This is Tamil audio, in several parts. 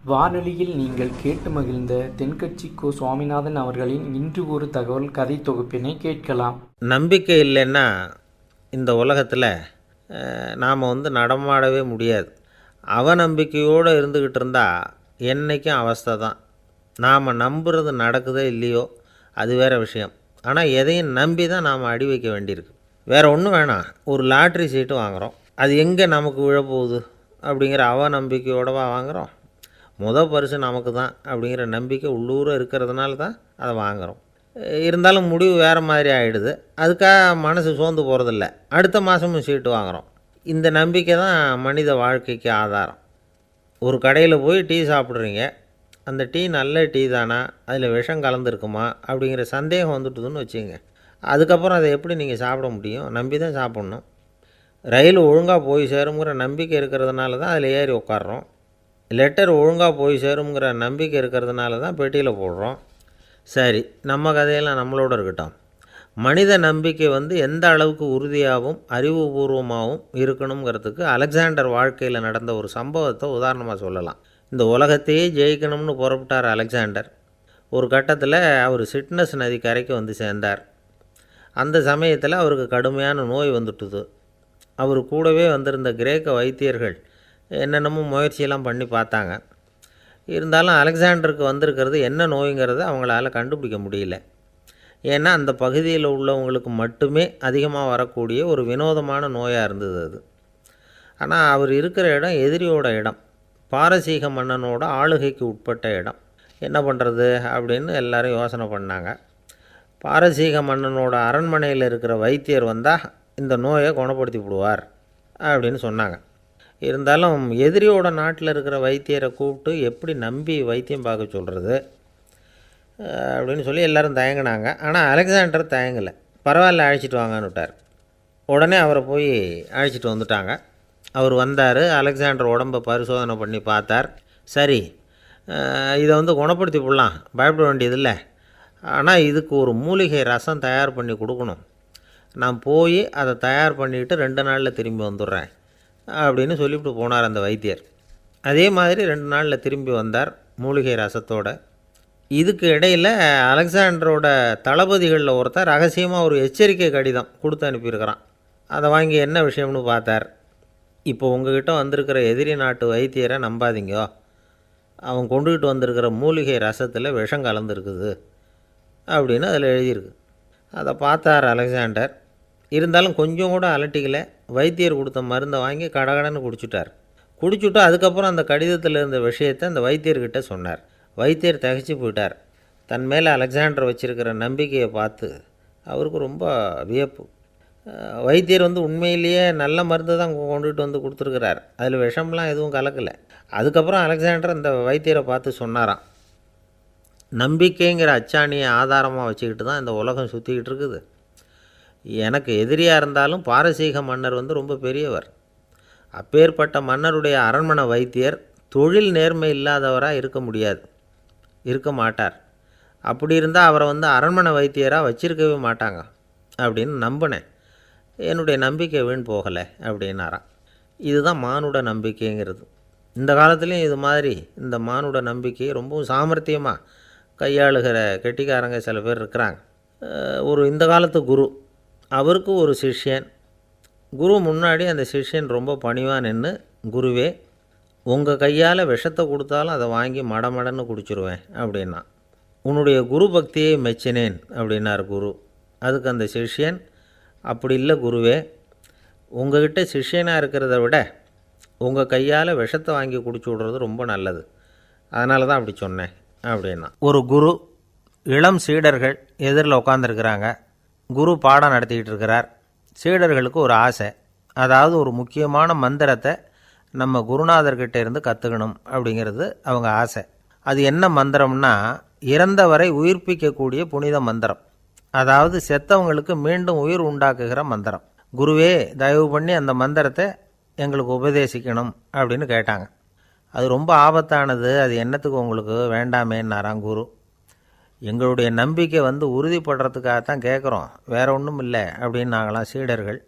வானொலியில் நீங்கள் கேட்டு மகிழ்ந்த தென்கட்சி கோ சுவாமிநாதன் அவர்களின் இன்று ஒரு தகவல் கதை தொகுப்பினை கேட்கலாம். நம்பிக்கை இல்லைன்னா இந்த உலகத்தில் நாம் நடமாடவே முடியாது. அவநம்பிக்கையோடு இருந்துக்கிட்டு இருந்தால் என்றைக்கும் அவஸ்தை தான். நாம் நம்புறது நடக்குதோ இல்லையோ அது வேறு விஷயம். ஆனால் எதையும் நம்பி தான் நாம் அடி வைக்க வேண்டியிருக்கு. வேறு ஒன்றும் வேணாம், ஒரு லாட்ரி சீட்டு வாங்குகிறோம். அது எங்கே நமக்கு விழப்போகுது அப்படிங்கிற அவநம்பிக்கையோடவா வாங்குகிறோம். பரிசு நமக்கு தான் அப்படிங்கிற நம்பிக்கை உள்ளூர இருக்கிறதுனால தான் அதை வாங்குகிறோம். இருந்தாலும் முடிவு வேறு மாதிரி ஆகிடுது. அதுக்காக மனசு சோர்ந்து போகிறதில்ல. அடுத்த மாதமும் சீட்டு வாங்குகிறோம். இந்த நம்பிக்கை தான் மனித வாழ்க்கைக்கு ஆதாரம். ஒரு கடையில் போய் டீ சாப்பிட்றீங்க. அந்த டீ நல்ல டீ தானா, அதில் விஷம் கலந்துருக்குமா அப்படிங்கிற சந்தேகம் வந்துட்டுதுன்னு வச்சுங்க. அதுக்கப்புறம் அதை எப்படி நீங்கள் சாப்பிட முடியும்? நம்பி தான் சாப்பிட்ணும். ரயில் ஒழுங்காக போய் சேருங்கிற நம்பிக்கை இருக்கிறதுனால தான் அதில் ஏறி உட்காடுறோம். லெட்டர் ஒழுங்காக போய் சேருங்கிற நம்பிக்கை இருக்கிறதுனால தான் பெட்டியில் போடுறோம். சரி, நம்ம கதையெல்லாம் நம்மளோட இருக்கட்டும். மனித நம்பிக்கை எந்த அளவுக்கு உறுதியாகவும் அறிவுபூர்வமாகவும் இருக்கணுங்கிறதுக்கு அலெக்சாண்டர் வாழ்க்கையில் நடந்த ஒரு சம்பவத்தை உதாரணமாக சொல்லலாம். இந்த உலகத்தையே ஜெயிக்கணும்னு புறப்பட்டார் அலெக்சாண்டர். ஒரு கட்டத்தில் அவர் சிட்னஸ் நதி கரைக்கு சேர்ந்தார். அந்த சமயத்தில் அவருக்கு கடுமையான நோய் வந்துட்டுது. அவர் கூடவே வந்திருந்த கிரேக்க வைத்தியர்கள் என்னென்னமோ முயற்சியெல்லாம் பண்ணி பார்த்தாங்க. இருந்தாலும் அலெக்சாண்டருக்கு வந்திருக்கிறது என்ன நோய்ங்கிறத அவங்களால கண்டுபிடிக்க முடியல. ஏன்னா அந்த பகுதியில் உள்ளவங்களுக்கு மட்டுமே அதிகமாக வரக்கூடிய ஒரு வினோதமான நோயாக இருந்தது அது. ஆனால் அவர் இருக்கிற இடம் எதிரியோட இடம், பாரசீக மன்னனோட ஆளுகைக்கு உட்பட்ட இடம். என்ன பண்ணுறது அப்படின்னு எல்லோரும் யோசனை பண்ணாங்க. பாரசீக மன்னனோட அரண்மனையில் இருக்கிற வைத்தியர் வந்தால் இந்த நோயை குணப்படுத்தி விடுவார் அப்படின்னு சொன்னாங்க. இருந்தாலும் எதிரியோட நாட்டில் இருக்கிற வைத்தியரை கூப்பிட்டு எப்படி நம்பி வைத்தியம் பார்க்க சொல்கிறது அப்படின்னு சொல்லி எல்லோரும் தயங்கினாங்க. ஆனால் அலெக்சாண்டர் தயங்கலை. பரவாயில்ல, அழைச்சிட்டு வாங்கன்னு விட்டார். உடனே அவரை போய் அழைச்சிட்டு வந்துட்டாங்க. அவர் வந்தார். அலெக்சாண்டர் உடம்பை பரிசோதனை பண்ணி பார்த்தார். சரி, இதை குணப்படுத்தி விடலாம், பயப்பட வேண்டியதில்லை. ஆனால் இதுக்கு ஒரு மூலிகை ரசம் தயார் பண்ணி கொடுக்கணும். நான் போய் அதை தயார் பண்ணிவிட்டு 2 நாளில் திரும்பி வந்துடுறேன் அப்படின்னு சொல்லிவிட்டு போனார் அந்த வைத்தியர். அதே மாதிரி 2 நாளில் திரும்பி வந்தார் மூலிகை ரசத்தோடு. இதுக்கு இடையில் அலெக்சாண்டரோட தளபதிகளில் ஒருத்தர் ரகசியமாக ஒரு எச்சரிக்கை கடிதம் கொடுத்து அனுப்பியிருக்கிறான். அதை வாங்கி என்ன விஷயம்னு பார்த்தார். இப்போ உங்ககிட்ட வந்திருக்கிற எதிரி நாட்டு வைத்தியரை நம்பாதீங்க. அவன் கொண்டுகிட்டு வந்திருக்கிற மூலிகை ரசத்தில் விஷம் கலந்துருக்குது அப்படின்னு அதில் எழுதியிருக்கு. அதை பார்த்தார் அலெக்சாண்டர். இருந்தாலும் கொஞ்சம் கூட அலட்டிக்கலை. வைத்தியர் கொடுத்த மருந்தை வாங்கி கடகடன்னு குடிச்சுட்டு அதுக்கப்புறம் அந்த கடிதத்தில் இருந்த விஷயத்தை அந்த வைத்தியர்கிட்ட சொன்னார். வைத்தியர் திகைச்சு போயிட்டார். தன் மேலே அலெக்சாண்டர் வச்சுருக்கிற நம்பிக்கையை பார்த்து அவருக்கு ரொம்ப வியப்பு. வைத்தியர் உண்மையிலேயே நல்ல மருந்து தான் கொண்டுகிட்டு கொடுத்துருக்கிறார். அதில் விஷம்லாம் எதுவும் கலக்கலை. அதுக்கப்புறம் அலெக்சாண்டர் அந்த வைத்தியரை பார்த்து சொன்னாராம், நம்பிக்கைங்கிற அச்சாணியை ஆதாரமாக வச்சுக்கிட்டு தான் இந்த உலகம் சுற்றிக்கிட்டு இருக்குது. எனக்கு எதிரியாக இருந்தாலும் பாரசீக மன்னர் ரொம்ப பெரியவர். அப்பேற்பட்ட மன்னருடைய அரண்மனை வைத்தியர் தொழில் நேர்மை இல்லாதவராக இருக்க மாட்டார். அப்படி இருந்தால் அவரை அரண்மனை வைத்தியராக வச்சிருக்கவே மாட்டாங்க அப்படின்னு நம்பினேன். என்னுடைய நம்பிக்கை வீண் போகலை அப்படின்னாராம். இதுதான் மானுட நம்பிக்கைங்கிறது. இந்த காலத்துலேயும் இது மாதிரி இந்த மானுட நம்பிக்கையை ரொம்பவும் சாமர்த்தியமாக கையாளுகிற கெட்டிக்காரங்க சில பேர் இருக்கிறாங்க. இந்த காலத்து குரு, அவருக்கு ஒரு சிஷ்யன். குரு முன்னாடி அந்த சிஷ்யன் ரொம்ப பணிவாக நின்று, குருவே, உங்கள் கையால் விஷத்தை கொடுத்தாலும் அதை வாங்கி மடமடன்னு குடிச்சிருவேன் அப்படின்னா. உன்னுடைய குரு பக்தியை மெச்சினேன் அப்படின்னார் குரு. அதுக்கு அந்த சிஷ்யன், அப்படி இல்லை குருவே, உங்கள்கிட்ட சிஷ்யனாக இருக்கிறத விட உங்கள் கையால் விஷத்தை வாங்கி குடிச்சு விட்றது ரொம்ப நல்லது, அதனால தான் அப்படி சொன்னேன் அப்படின்னா. ஒரு குரு, இளம் சீடர்கள் எதிரில் உட்காந்துருக்கிறாங்க. குரு பாடம் நடத்திக்கிட்டு இருக்கிறார். சீடர்களுக்கு ஒரு ஆசை, அதாவது ஒரு முக்கியமான மந்திரத்தை நம்ம குருநாதர்கிட்ட இருந்து கற்றுக்கணும் அப்படிங்கிறது அவங்க ஆசை. அது என்ன மந்திரம்னா, இறந்தவரை உயிர்ப்பிக்கக்கூடிய புனித மந்திரம், அதாவது செத்தவங்களுக்கு மீண்டும் உயிர் உண்டாக்குகிற மந்திரம். குருவே, தயவு பண்ணி அந்த மந்திரத்தை எங்களுக்கு உபதேசிக்கணும் அப்படின்னு கேட்டாங்க. அது ரொம்ப ஆபத்தானது, அது என்னத்துக்கு உங்களுக்கு வேண்டாமேன்னாராம் குரு. எங்களுடைய நம்பிக்கை உறுதிப்படுறதுக்காகத்தான் கேட்குறோம், வேற ஒன்றும் இல்லை அப்படின்னாங்களாம் சீடர்கள்.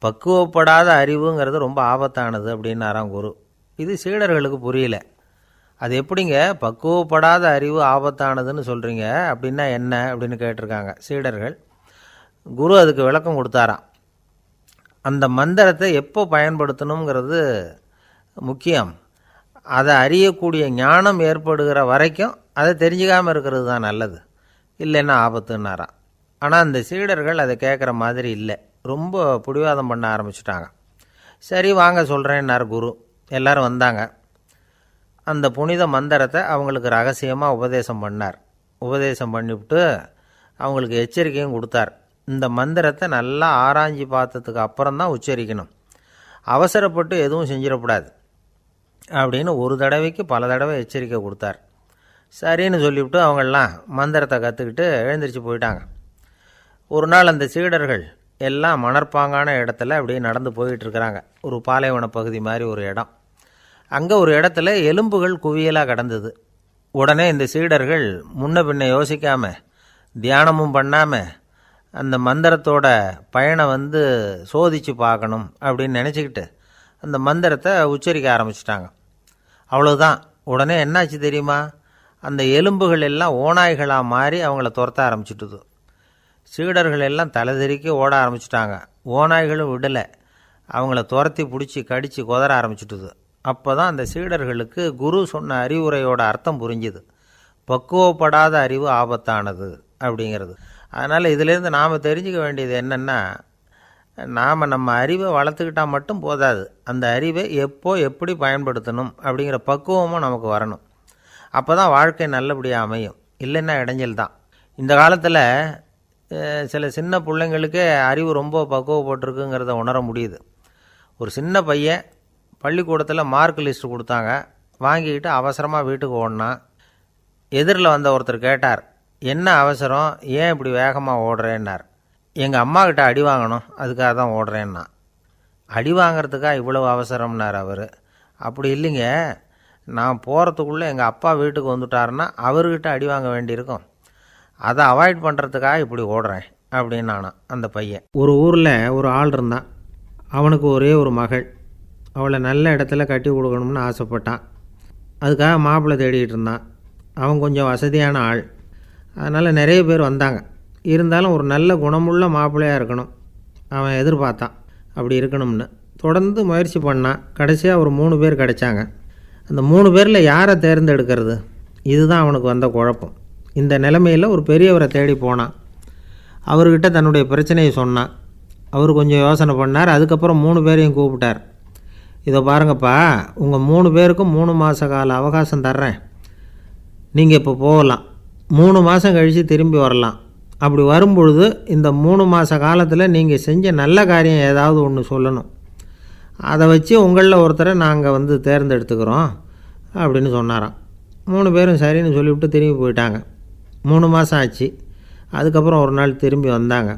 பக்குவப்படாத அறிவுங்கிறது ரொம்ப ஆபத்தானது அப்படின்னாராம் குரு. இது சீடர்களுக்கு புரியல. அது எப்படிங்க பக்குவப்படாத அறிவு ஆபத்தானதுன்னு சொல்கிறீங்க, அப்படின்னா என்ன அப்படின்னு கேட்டிருக்காங்க சீடர்கள். குரு அதுக்கு விளக்கம் கொடுத்தாராம். அந்த மந்திரத்தை எப்போ பயன்படுத்தணுங்கிறது முக்கியம். அதை அறியக்கூடிய ஞானம் ஏற்படுகிற வரைக்கும் அதை தெரிஞ்சுக்காமல் இருக்கிறது தான் நல்லது, இல்லைன்னா ஆபத்துன்னாராம். ஆனால் அந்த சீடர்கள் அதை கேட்குற மாதிரி இல்லை, ரொம்ப பிடிவாதம் பண்ண ஆரம்பிச்சிட்டாங்க. சரி வாங்க சொல்கிறேன்னார் குரு. எல்லோரும் வந்தாங்க. அந்த புனித மந்திரத்தை அவங்களுக்கு ரகசியமாக உபதேசம் பண்ணார். உபதேசம் பண்ணிவிட்டு அவங்களுக்கு எச்சரிக்கையும் கொடுத்தார். இந்த மந்திரத்தை நல்லா ஆராய்ச்சி பார்த்ததுக்கு அப்புறம்தான் உச்சரிக்கணும், அவசரப்பட்டு எதுவும் செஞ்சிடக்கூடாது அப்படின்னு ஒரு தடவைக்கு பல தடவை எச்சரிக்கை கொடுத்தார். சரின்னு சொல்லிவிட்டு அவங்கெல்லாம் மந்திரத்தை கற்றுக்கிட்டு எழுந்திரிச்சு போயிட்டாங்க. ஒரு நாள் அந்த சீடர்கள் எல்லாம் மணற்பாங்கான இடத்துல அப்படியே நடந்து போயிட்டுருக்கிறாங்க. ஒரு பாலைவன பகுதி மாதிரி ஒரு இடம். அங்கே ஒரு இடத்துல எலும்புகள் குவியலாக கிடந்தது. உடனே இந்த சீடர்கள் முன்ன பின்ன யோசிக்காமல், தியானமும் பண்ணாமல், அந்த மந்திரத்தோட பயனை சோதித்து பார்க்கணும் அப்படின்னு நினச்சிக்கிட்டு அந்த மந்திரத்தை உச்சரிக்க ஆரம்பிச்சிட்டாங்க. அவ்வளோதான். உடனே என்னாச்சு தெரியுமா? அந்த எலும்புகள் எல்லாம் ஓநாய்களாக மாறி அவங்கள துரத்த ஆரம்பிச்சிட்டுது. சீடர்கள் எல்லாம் தலைதெறிக்க ஓட ஆரம்பிச்சிட்டாங்க. ஓநாய்களும் விடலை, அவங்கள துரத்தி பிடிச்சி கடித்து கொதற ஆரம்பிச்சிட்டுது. அப்போ தான் அந்த சீடர்களுக்கு குரு சொன்ன அறிவுரையோட அர்த்தம் புரிஞ்சுது. பக்குவப்படாத அறிவு ஆபத்தானது அப்படிங்கிறது. அதனால் இதிலேருந்து நாம் தெரிஞ்சுக்க வேண்டியது என்னென்னா, நாம் நம்ம அறிவை வளர்த்துக்கிட்டால் மட்டும் போதாது, அந்த அறிவை எப்போ எப்படி பயன்படுத்தணும் அப்படிங்கிற பக்குவமும் நமக்கு வரணும். அப்போ தான் வாழ்க்கை நல்லபடியாக அமையும், இல்லைன்னா இடைஞ்சல் தான். இந்த காலத்தில் சில சின்ன பிள்ளைங்களுக்கே அறிவு ரொம்ப பக்குவப்பட்டிருக்குங்கிறத உணர முடியுது. ஒரு சின்ன பையன் பள்ளிக்கூடத்தில் மார்க் லிஸ்ட்டு கொடுத்தாங்க, வாங்கிக்கிட்டு அவசரமாக வீட்டுக்கு ஓடினான். எதிரில் வந்த ஒருத்தர் கேட்டார், என்ன அவசரம், ஏன் இப்படி வேகமாக ஓடுறேன்னார். எங்கள் அம்மா கிட்ட அடி வாங்கணும், அதுக்காக தான் ஓடுறேன்னா. அடி வாங்கிறதுக்காக இவ்வளவு அவசரம்னார் அவர். அப்படி இல்லைங்க, நான் போகிறதுக்குள்ளே எங்கள் அப்பா வீட்டுக்கு வந்துட்டாருன்னா அவர்கிட்ட அடி வாங்க வேண்டியிருக்கும், அதை அவாய்ட் பண்ணுறதுக்காக இப்படி ஓடுறேன் அப்படின்னு நானான் அந்த பையன். ஒரு ஊரில் ஒரு ஆள் இருந்தான். அவனுக்கு ஒரே ஒரு மகள். அவளை நல்ல இடத்துல கட்டி கொடுக்கணும்னு ஆசைப்பட்டான். அதுக்காக மாப்பிள்ளை தேடிக்கிட்டு இருந்தான். அவன் கொஞ்சம் வசதியான ஆள், அதனால் நிறைய பேர் வந்தாங்க. இருந்தாலும் ஒரு நல்ல குணமுள்ள மாப்பிள்ளையாக இருக்கணும் அவன் எதிர்பார்த்தான். அப்படி இருக்கணும்னு தொடர்ந்து முயற்சி பண்ணான். கடைசியாக ஒரு 3 பேர் கிடைச்சாங்க. அந்த 3 பேரில் யாரை தேர்ந்தெடுக்கிறது, இதுதான் அவனுக்கு வந்த குழப்பம். இந்த நிலைமையில் ஒரு பெரியவரை தேடி போனான். அவர்கிட்ட தன்னுடைய பிரச்சனையை சொன்னான். அவர் கொஞ்சம் யோசனை பண்ணார். அதுக்கப்புறம் 3 பேரையும் கூப்பிட்டார். இதை பாருங்கப்பா, உங்கள் 3 பேருக்கும் 3 மாத கால அவகாசம் தர்றேன், நீங்கள் இப்போ போகலாம், 3 மாதம் கழித்து திரும்பி வரலாம். அப்படி வரும்பொழுது இந்த 3 மாத காலத்தில் நீங்கள் செஞ்ச நல்ல காரியம் ஏதாவது ஒன்று சொல்லணும், அதை வச்சு உங்களில் ஒருத்தரை நாங்கள் தேர்ந்தெடுத்துக்கிறோம் அப்படின்னு சொன்னாராம். 3 பேரும் சரின்னு சொல்லிவிட்டு திரும்பி போயிட்டாங்க. 3 மாதம் ஆச்சு. அதுக்கப்புறம் ஒரு நாள் திரும்பி வந்தாங்க.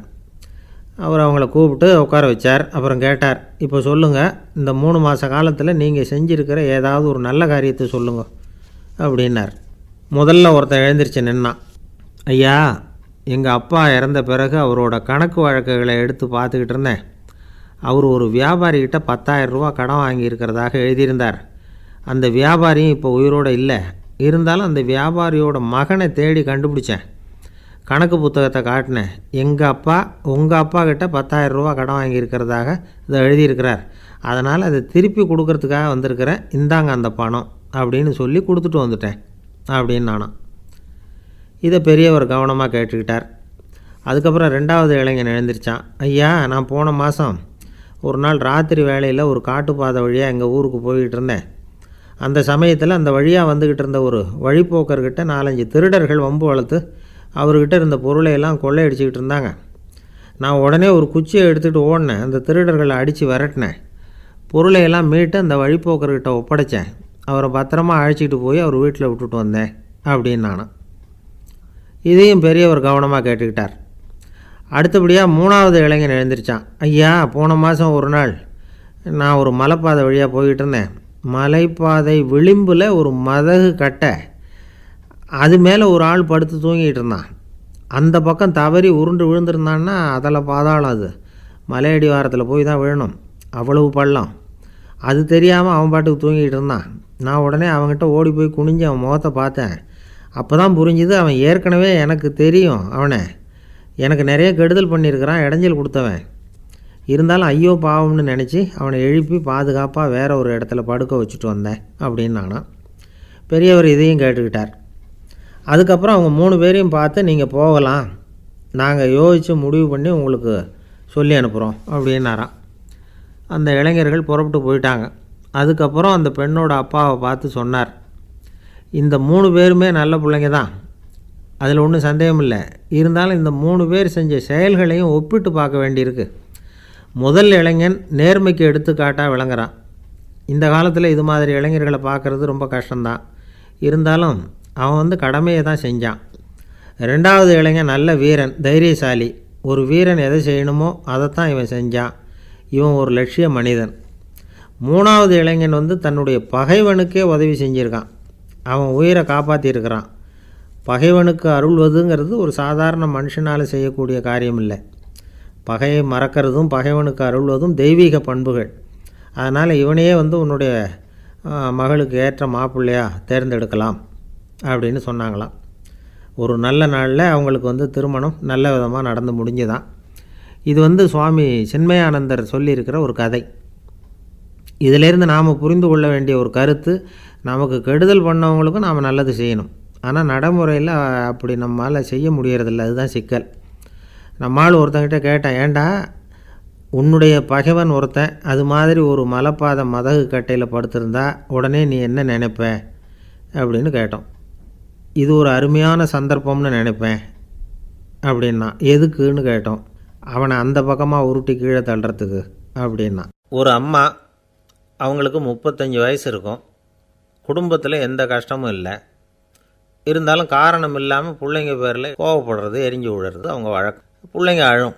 அவர் அவங்கள கூப்பிட்டு உட்கார வச்சார். அப்புறம் கேட்டார், இப்போ சொல்லுங்கள், இந்த 3 மாத காலத்தில் நீங்கள் செஞ்சுருக்கிற ஏதாவது ஒரு நல்ல காரியத்தை சொல்லுங்கள் அப்படின்னார். முதல்ல ஒருத்தன் எழுந்திரிச்சு நின்னான். ஐயா, எங்கள் அப்பா இறந்த பிறகு அவரோட கணக்கு வழக்குகளை எடுத்து பார்த்துக்கிட்டு இருந்தேன். அவர் ஒரு வியாபாரிகிட்ட 10,000 ரூபா கடன் வாங்கியிருக்கிறதாக எழுதியிருந்தார். அந்த வியாபாரியும் இப்போ உயிரோடு இல்லை. இருந்தாலும் அந்த வியாபாரியோட மகனை தேடி கண்டுபிடிச்சேன். கணக்கு புத்தகத்தை காட்டினேன். உங்கள் அப்பா கிட்ட 10,000 ரூபா கடன் வாங்கியிருக்கிறதாக இதை எழுதியிருக்கிறார். அதனால் அதை திருப்பி கொடுக்கறதுக்காக வந்திருக்கிறேன், இந்தாங்க அந்த பணம் அப்படின்னு சொல்லி கொடுத்துட்டு வந்துட்டேன் அப்படின்னு நானாம். இதை பெரியவர் கவனமாக கேட்டுக்கிட்டார். அதுக்கப்புறம் 2வது இளைஞன் எழுந்திரிச்சான். ஐயா, நான் போன மாதம் ஒரு நாள் ராத்திரி வேளையில் ஒரு காட்டுப்பாதை வழியாக எங்கள் ஊருக்கு போய்கிட்டு இருந்தேன். அந்த சமயத்தில் அந்த வழியாக வந்துக்கிட்டு இருந்த ஒரு வழிப்போக்கர்கிட்ட 4-5 திருடர்கள் வம்பு வளர்த்து அவர்கிட்ட இருந்த பொருளையெல்லாம் கொள்ளையடிச்சிக்கிட்டு இருந்தாங்க. நான் உடனே ஒரு குச்சியை எடுத்துகிட்டு ஓடினேன். அந்த திருடர்களை அடித்து விரட்டினேன். பொருளையெல்லாம் மீட்டு அந்த வழிப்போக்கர்கிட்ட ஒப்படைச்சேன். அவரை பத்திரமா அழைச்சிக்கிட்டு போய் அவர் வீட்டில் விட்டுட்டு வந்தேன் அப்படின்னு நானும். இதையும் பெரியவர் கவனமாக கேட்டுக்கிட்டார். அடுத்தபடியாக 3வது இளைஞன் எழுந்திரிச்சான். ஐயா, போன மாதம் ஒரு நாள் நான் ஒரு மலைப்பாதை வழியாக போய்கிட்டு இருந்தேன். மலைப்பாதை விளிம்பில் ஒரு மதகு கட்டை, அது மேலே ஒரு ஆள் படுத்து தூங்கிட்டு இருந்தான். அந்த பக்கம் தவறி உருண்டு விழுந்திருந்தான்னா அதில் பாதாளம், அது மலையடி வாரத்தில் போய் தான் விழணும், அவ்வளவு பள்ளம். அது தெரியாமல் அவன் பாட்டுக்கு தூங்கிட்டு இருந்தான். நான் உடனே அவன்கிட்ட ஓடி போய் குனிஞ்சு அவன் முகத்தை பார்த்தேன். அப்போ தான் புரிஞ்சுது, அவன் ஏற்கனவே எனக்கு தெரியும். அவனை எனக்கு நிறைய கெடுதல் பண்ணியிருக்கிறான், இடைஞ்சல் கொடுத்தவன். இருந்தாலும் ஐயோ பாவம்னு நினச்சி அவனை எழுப்பி பாதுகாப்பாக வேறு ஒரு இடத்துல படுக்க வச்சுட்டு வந்தேன் அப்படின்னு நானாம். பெரியவர் இதையும் கேட்டுக்கிட்டார். அதுக்கப்புறம் அவங்க 3 பேரையும் பார்த்து, நீங்கள் போகலாம், நாங்கள் யோசித்து முடிவு பண்ணி உங்களுக்கு சொல்லி அனுப்புகிறோம் அப்படின்னாராம். அந்த இளைஞர்கள் புறப்பட்டு போயிட்டாங்க. அதுக்கப்புறம் அந்த பெண்ணோட அப்பாவை பார்த்து சொன்னார், இந்த 3 பேருமே நல்ல பிள்ளைங்க தான், அதில் ஒன்றும் சந்தேகம் இல்லை. இருந்தாலும் இந்த 3 பேர் செஞ்ச செயல்களையும் ஒப்பிட்டு பார்க்க வேண்டியிருக்கு. முதல் இளைஞன் நேர்மைக்கு எடுத்துக்காட்டாக விளங்குறான். இந்த காலத்தில் இது மாதிரி இளைஞர்களை பார்க்குறது ரொம்ப கஷ்டம்தான். இருந்தாலும் அவன் கடமையை தான் செஞ்சான். 2வது இளைஞன் நல்ல வீரன், தைரியசாலி. ஒரு வீரன் எதை செய்யணுமோ அதைத்தான் இவன் செஞ்சான். இவன் ஒரு லட்சிய மனிதன். 3வது இளைஞன் தன்னுடைய பகைவனுக்கே உதவி செஞ்சுருக்கான். அவன் உயிரை காப்பாற்றியிருக்கிறான். பகைவனுக்கு அருள்வதுங்கிறது ஒரு சாதாரண மனுஷனால் செய்யக்கூடிய காரியம் இல்லை. பகையை மறக்கிறதும் பகைவனுக்கு அருள்வதும் தெய்வீக பண்புகள். அதனால் இவனையே உன்னுடைய மகளுக்கு ஏற்ற மாப்பிள்ளையாக தேர்ந்தெடுக்கலாம் அப்படின்னு சொன்னாங்களாம். ஒரு நல்ல நாளில் அவங்களுக்கு திருமணம் நல்ல விதமாக நடந்து முடிஞ்சுதான். இது சுவாமி சின்மயானந்தர் சொல்லியிருக்கிற ஒரு கதை. இதிலேருந்து நாம் புரிந்து கொள்ள வேண்டிய ஒரு கருத்து, நமக்கு கெடுதல் பண்ணவங்களுக்கும் நாம் நல்லது செய்யணும். ஆனால் நடைமுறையில் அப்படி நம்மளால் செய்ய முடியறதில்ல. அதுதான் சிக்கல். நம்மால் ஒருத்தங்கிட்ட கேட்டேன், ஏண்டா உன்னுடைய பகைவன் ஒருத்தன் அது மாதிரி ஒரு மலைப்பாதை மதகு கட்டையில் படுத்திருந்தா உடனே நீ என்ன நினைப்ப அப்படின்னு கேட்டோம். இது ஒரு அருமையான சந்தர்ப்பம்னு நினைப்பேன் அப்படின்னா. எதுக்குன்னு கேட்டோம். அவனை அந்த பக்கமாக உருட்டி கீழே தள்ளுறதுக்கு அப்படின்னா. ஒரு அம்மா, அவங்களுக்கு 35 வயசு இருக்கும். குடும்பத்தில் எந்த கஷ்டமும் இல்லை. இருந்தாலும் காரணம் இல்லாமல் பிள்ளைங்க பேரில் கோவப்படுறது, எரிஞ்சு விடுறது அவங்க வழக்கம். பிள்ளைங்க அழும்.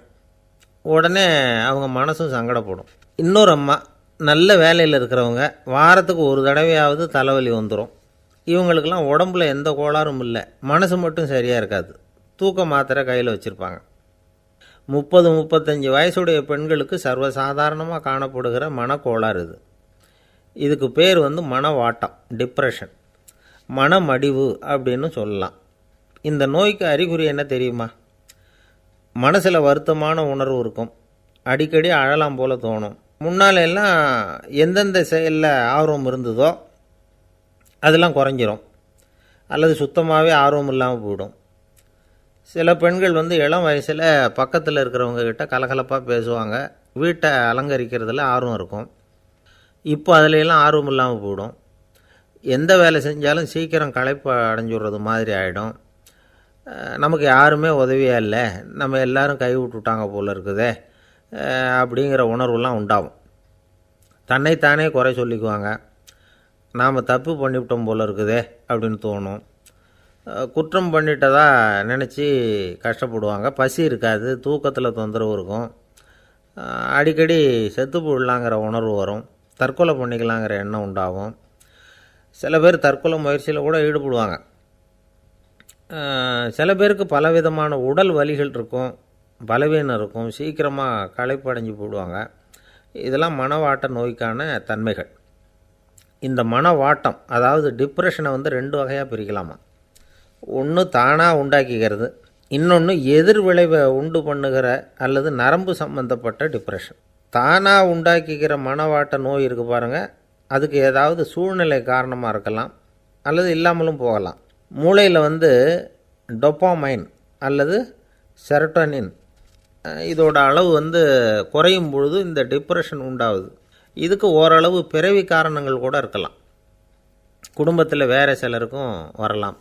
உடனே அவங்க மனசும் சங்கடப்படும். இன்னொரு அம்மா, நல்ல வேலையில் இருக்கிறவங்க, வாரத்துக்கு ஒரு தடவையாவது தலைவலி வந்துடும். இவங்களுக்கெல்லாம் உடம்புல எந்த கோளாறும் இல்லை, மனசு மட்டும் சரியாக இருக்காது. தூக்க மாத்திரை கையில் வச்சுருப்பாங்க. 30-35 வயசுடைய பெண்களுக்கு சர்வசாதாரணமாக காணப்படுகிற மனக்கோளாறு இது. இதுக்கு பேர் மனவாட்டம், டிப்ரெஷன், மனமடிவு அப்படின்னு சொல்லலாம். இந்த நோய்க்கு அறிகுறி என்ன தெரியுமா? மனசில் வருத்தமான உணர்வு இருக்கும். அடிக்கடி அழலாம் போல தோணும். முன்னால் எல்லாம் எந்தெந்த செயலில் ஆர்வம் இருந்ததோ அதெல்லாம் குறைஞ்சிரும், அல்லது சுத்தமாகவே ஆர்வம் இல்லாமல் போயிடும். சில பெண்கள் இளம் வயசில் பக்கத்தில் இருக்கிறவங்க கிட்ட கலகலப்பாக பேசுவாங்க, வீட்டை அலங்கரிக்கிறதுல ஆர்வம் இருக்கும். இப்போ அதிலெல்லாம் ஆர்வம் இல்லாமல் போயிடும். எந்த வேலை செஞ்சாலும் சீக்கிரம் களைப்பு அடைஞ்சுடுறது மாதிரி ஆகிடும். நமக்கு யாருமே உதவியாக இல்லை, நம்ம எல்லோரும் கை விட்டுட்டாங்க போல் இருக்குதே அப்படிங்கிற உணர்வுலாம் உண்டாகும். தன்னைத்தானே குறை சொல்லிக்குவாங்க. நாம் தப்பு பண்ணிவிட்டோம் போல் இருக்குதே அப்படின்னு தோணும். குற்றம் பண்ணிட்டதா நினச்சி கஷ்டப்படுவாங்க. பசி இருக்காது, தூக்கத்தில் தொந்தரவு இருக்கும். அடிக்கடி செத்து போடலாங்கிற உணர்வு வரும். தற்கொலை பண்ணிக்கலாங்கிற எண்ணம் உண்டாகும். சில பேர் தற்கொலை முயற்சியில் கூட ஈடுபடுவாங்க. சில பேருக்கு பலவிதமான உடல் வலிகள் இருக்கும், பலவீனம் இருக்கும், சீக்கிரமாக களைப்படைஞ்சு போடுவாங்க. இதெல்லாம் மனவாட்ட நோய்க்கான தன்மைகள். இந்த மனவாட்டம், அதாவது டிப்ரெஷனை 2 வகையாக பிரிக்கலாமா. ஒன்று தானாக உண்டாக்கிக்கிறது, இன்னொன்று எதிர் விளைவை உண்டு பண்ணுகிற அல்லது நரம்பு சம்பந்தப்பட்ட டிப்ரெஷன். தானாக உண்டாக்கிக்கிற மனவாட்ட நோய் இருக்குது பாருங்கள், அதுக்கு ஏதாவது சூழ்நிலை காரணமாக இருக்கலாம், அல்லது இல்லாமலும் போகலாம். மூளையில் டொப்பாமைன் அல்லது செரட்டோனின் இதோட அளவு குறையும் பொழுது இந்த டிப்ரெஷன் உண்டாகுது. இதுக்கு ஓரளவு பிறவி காரணங்கள் கூட இருக்கலாம். குடும்பத்தில் வேறு சிலருக்கும் வரலாம்.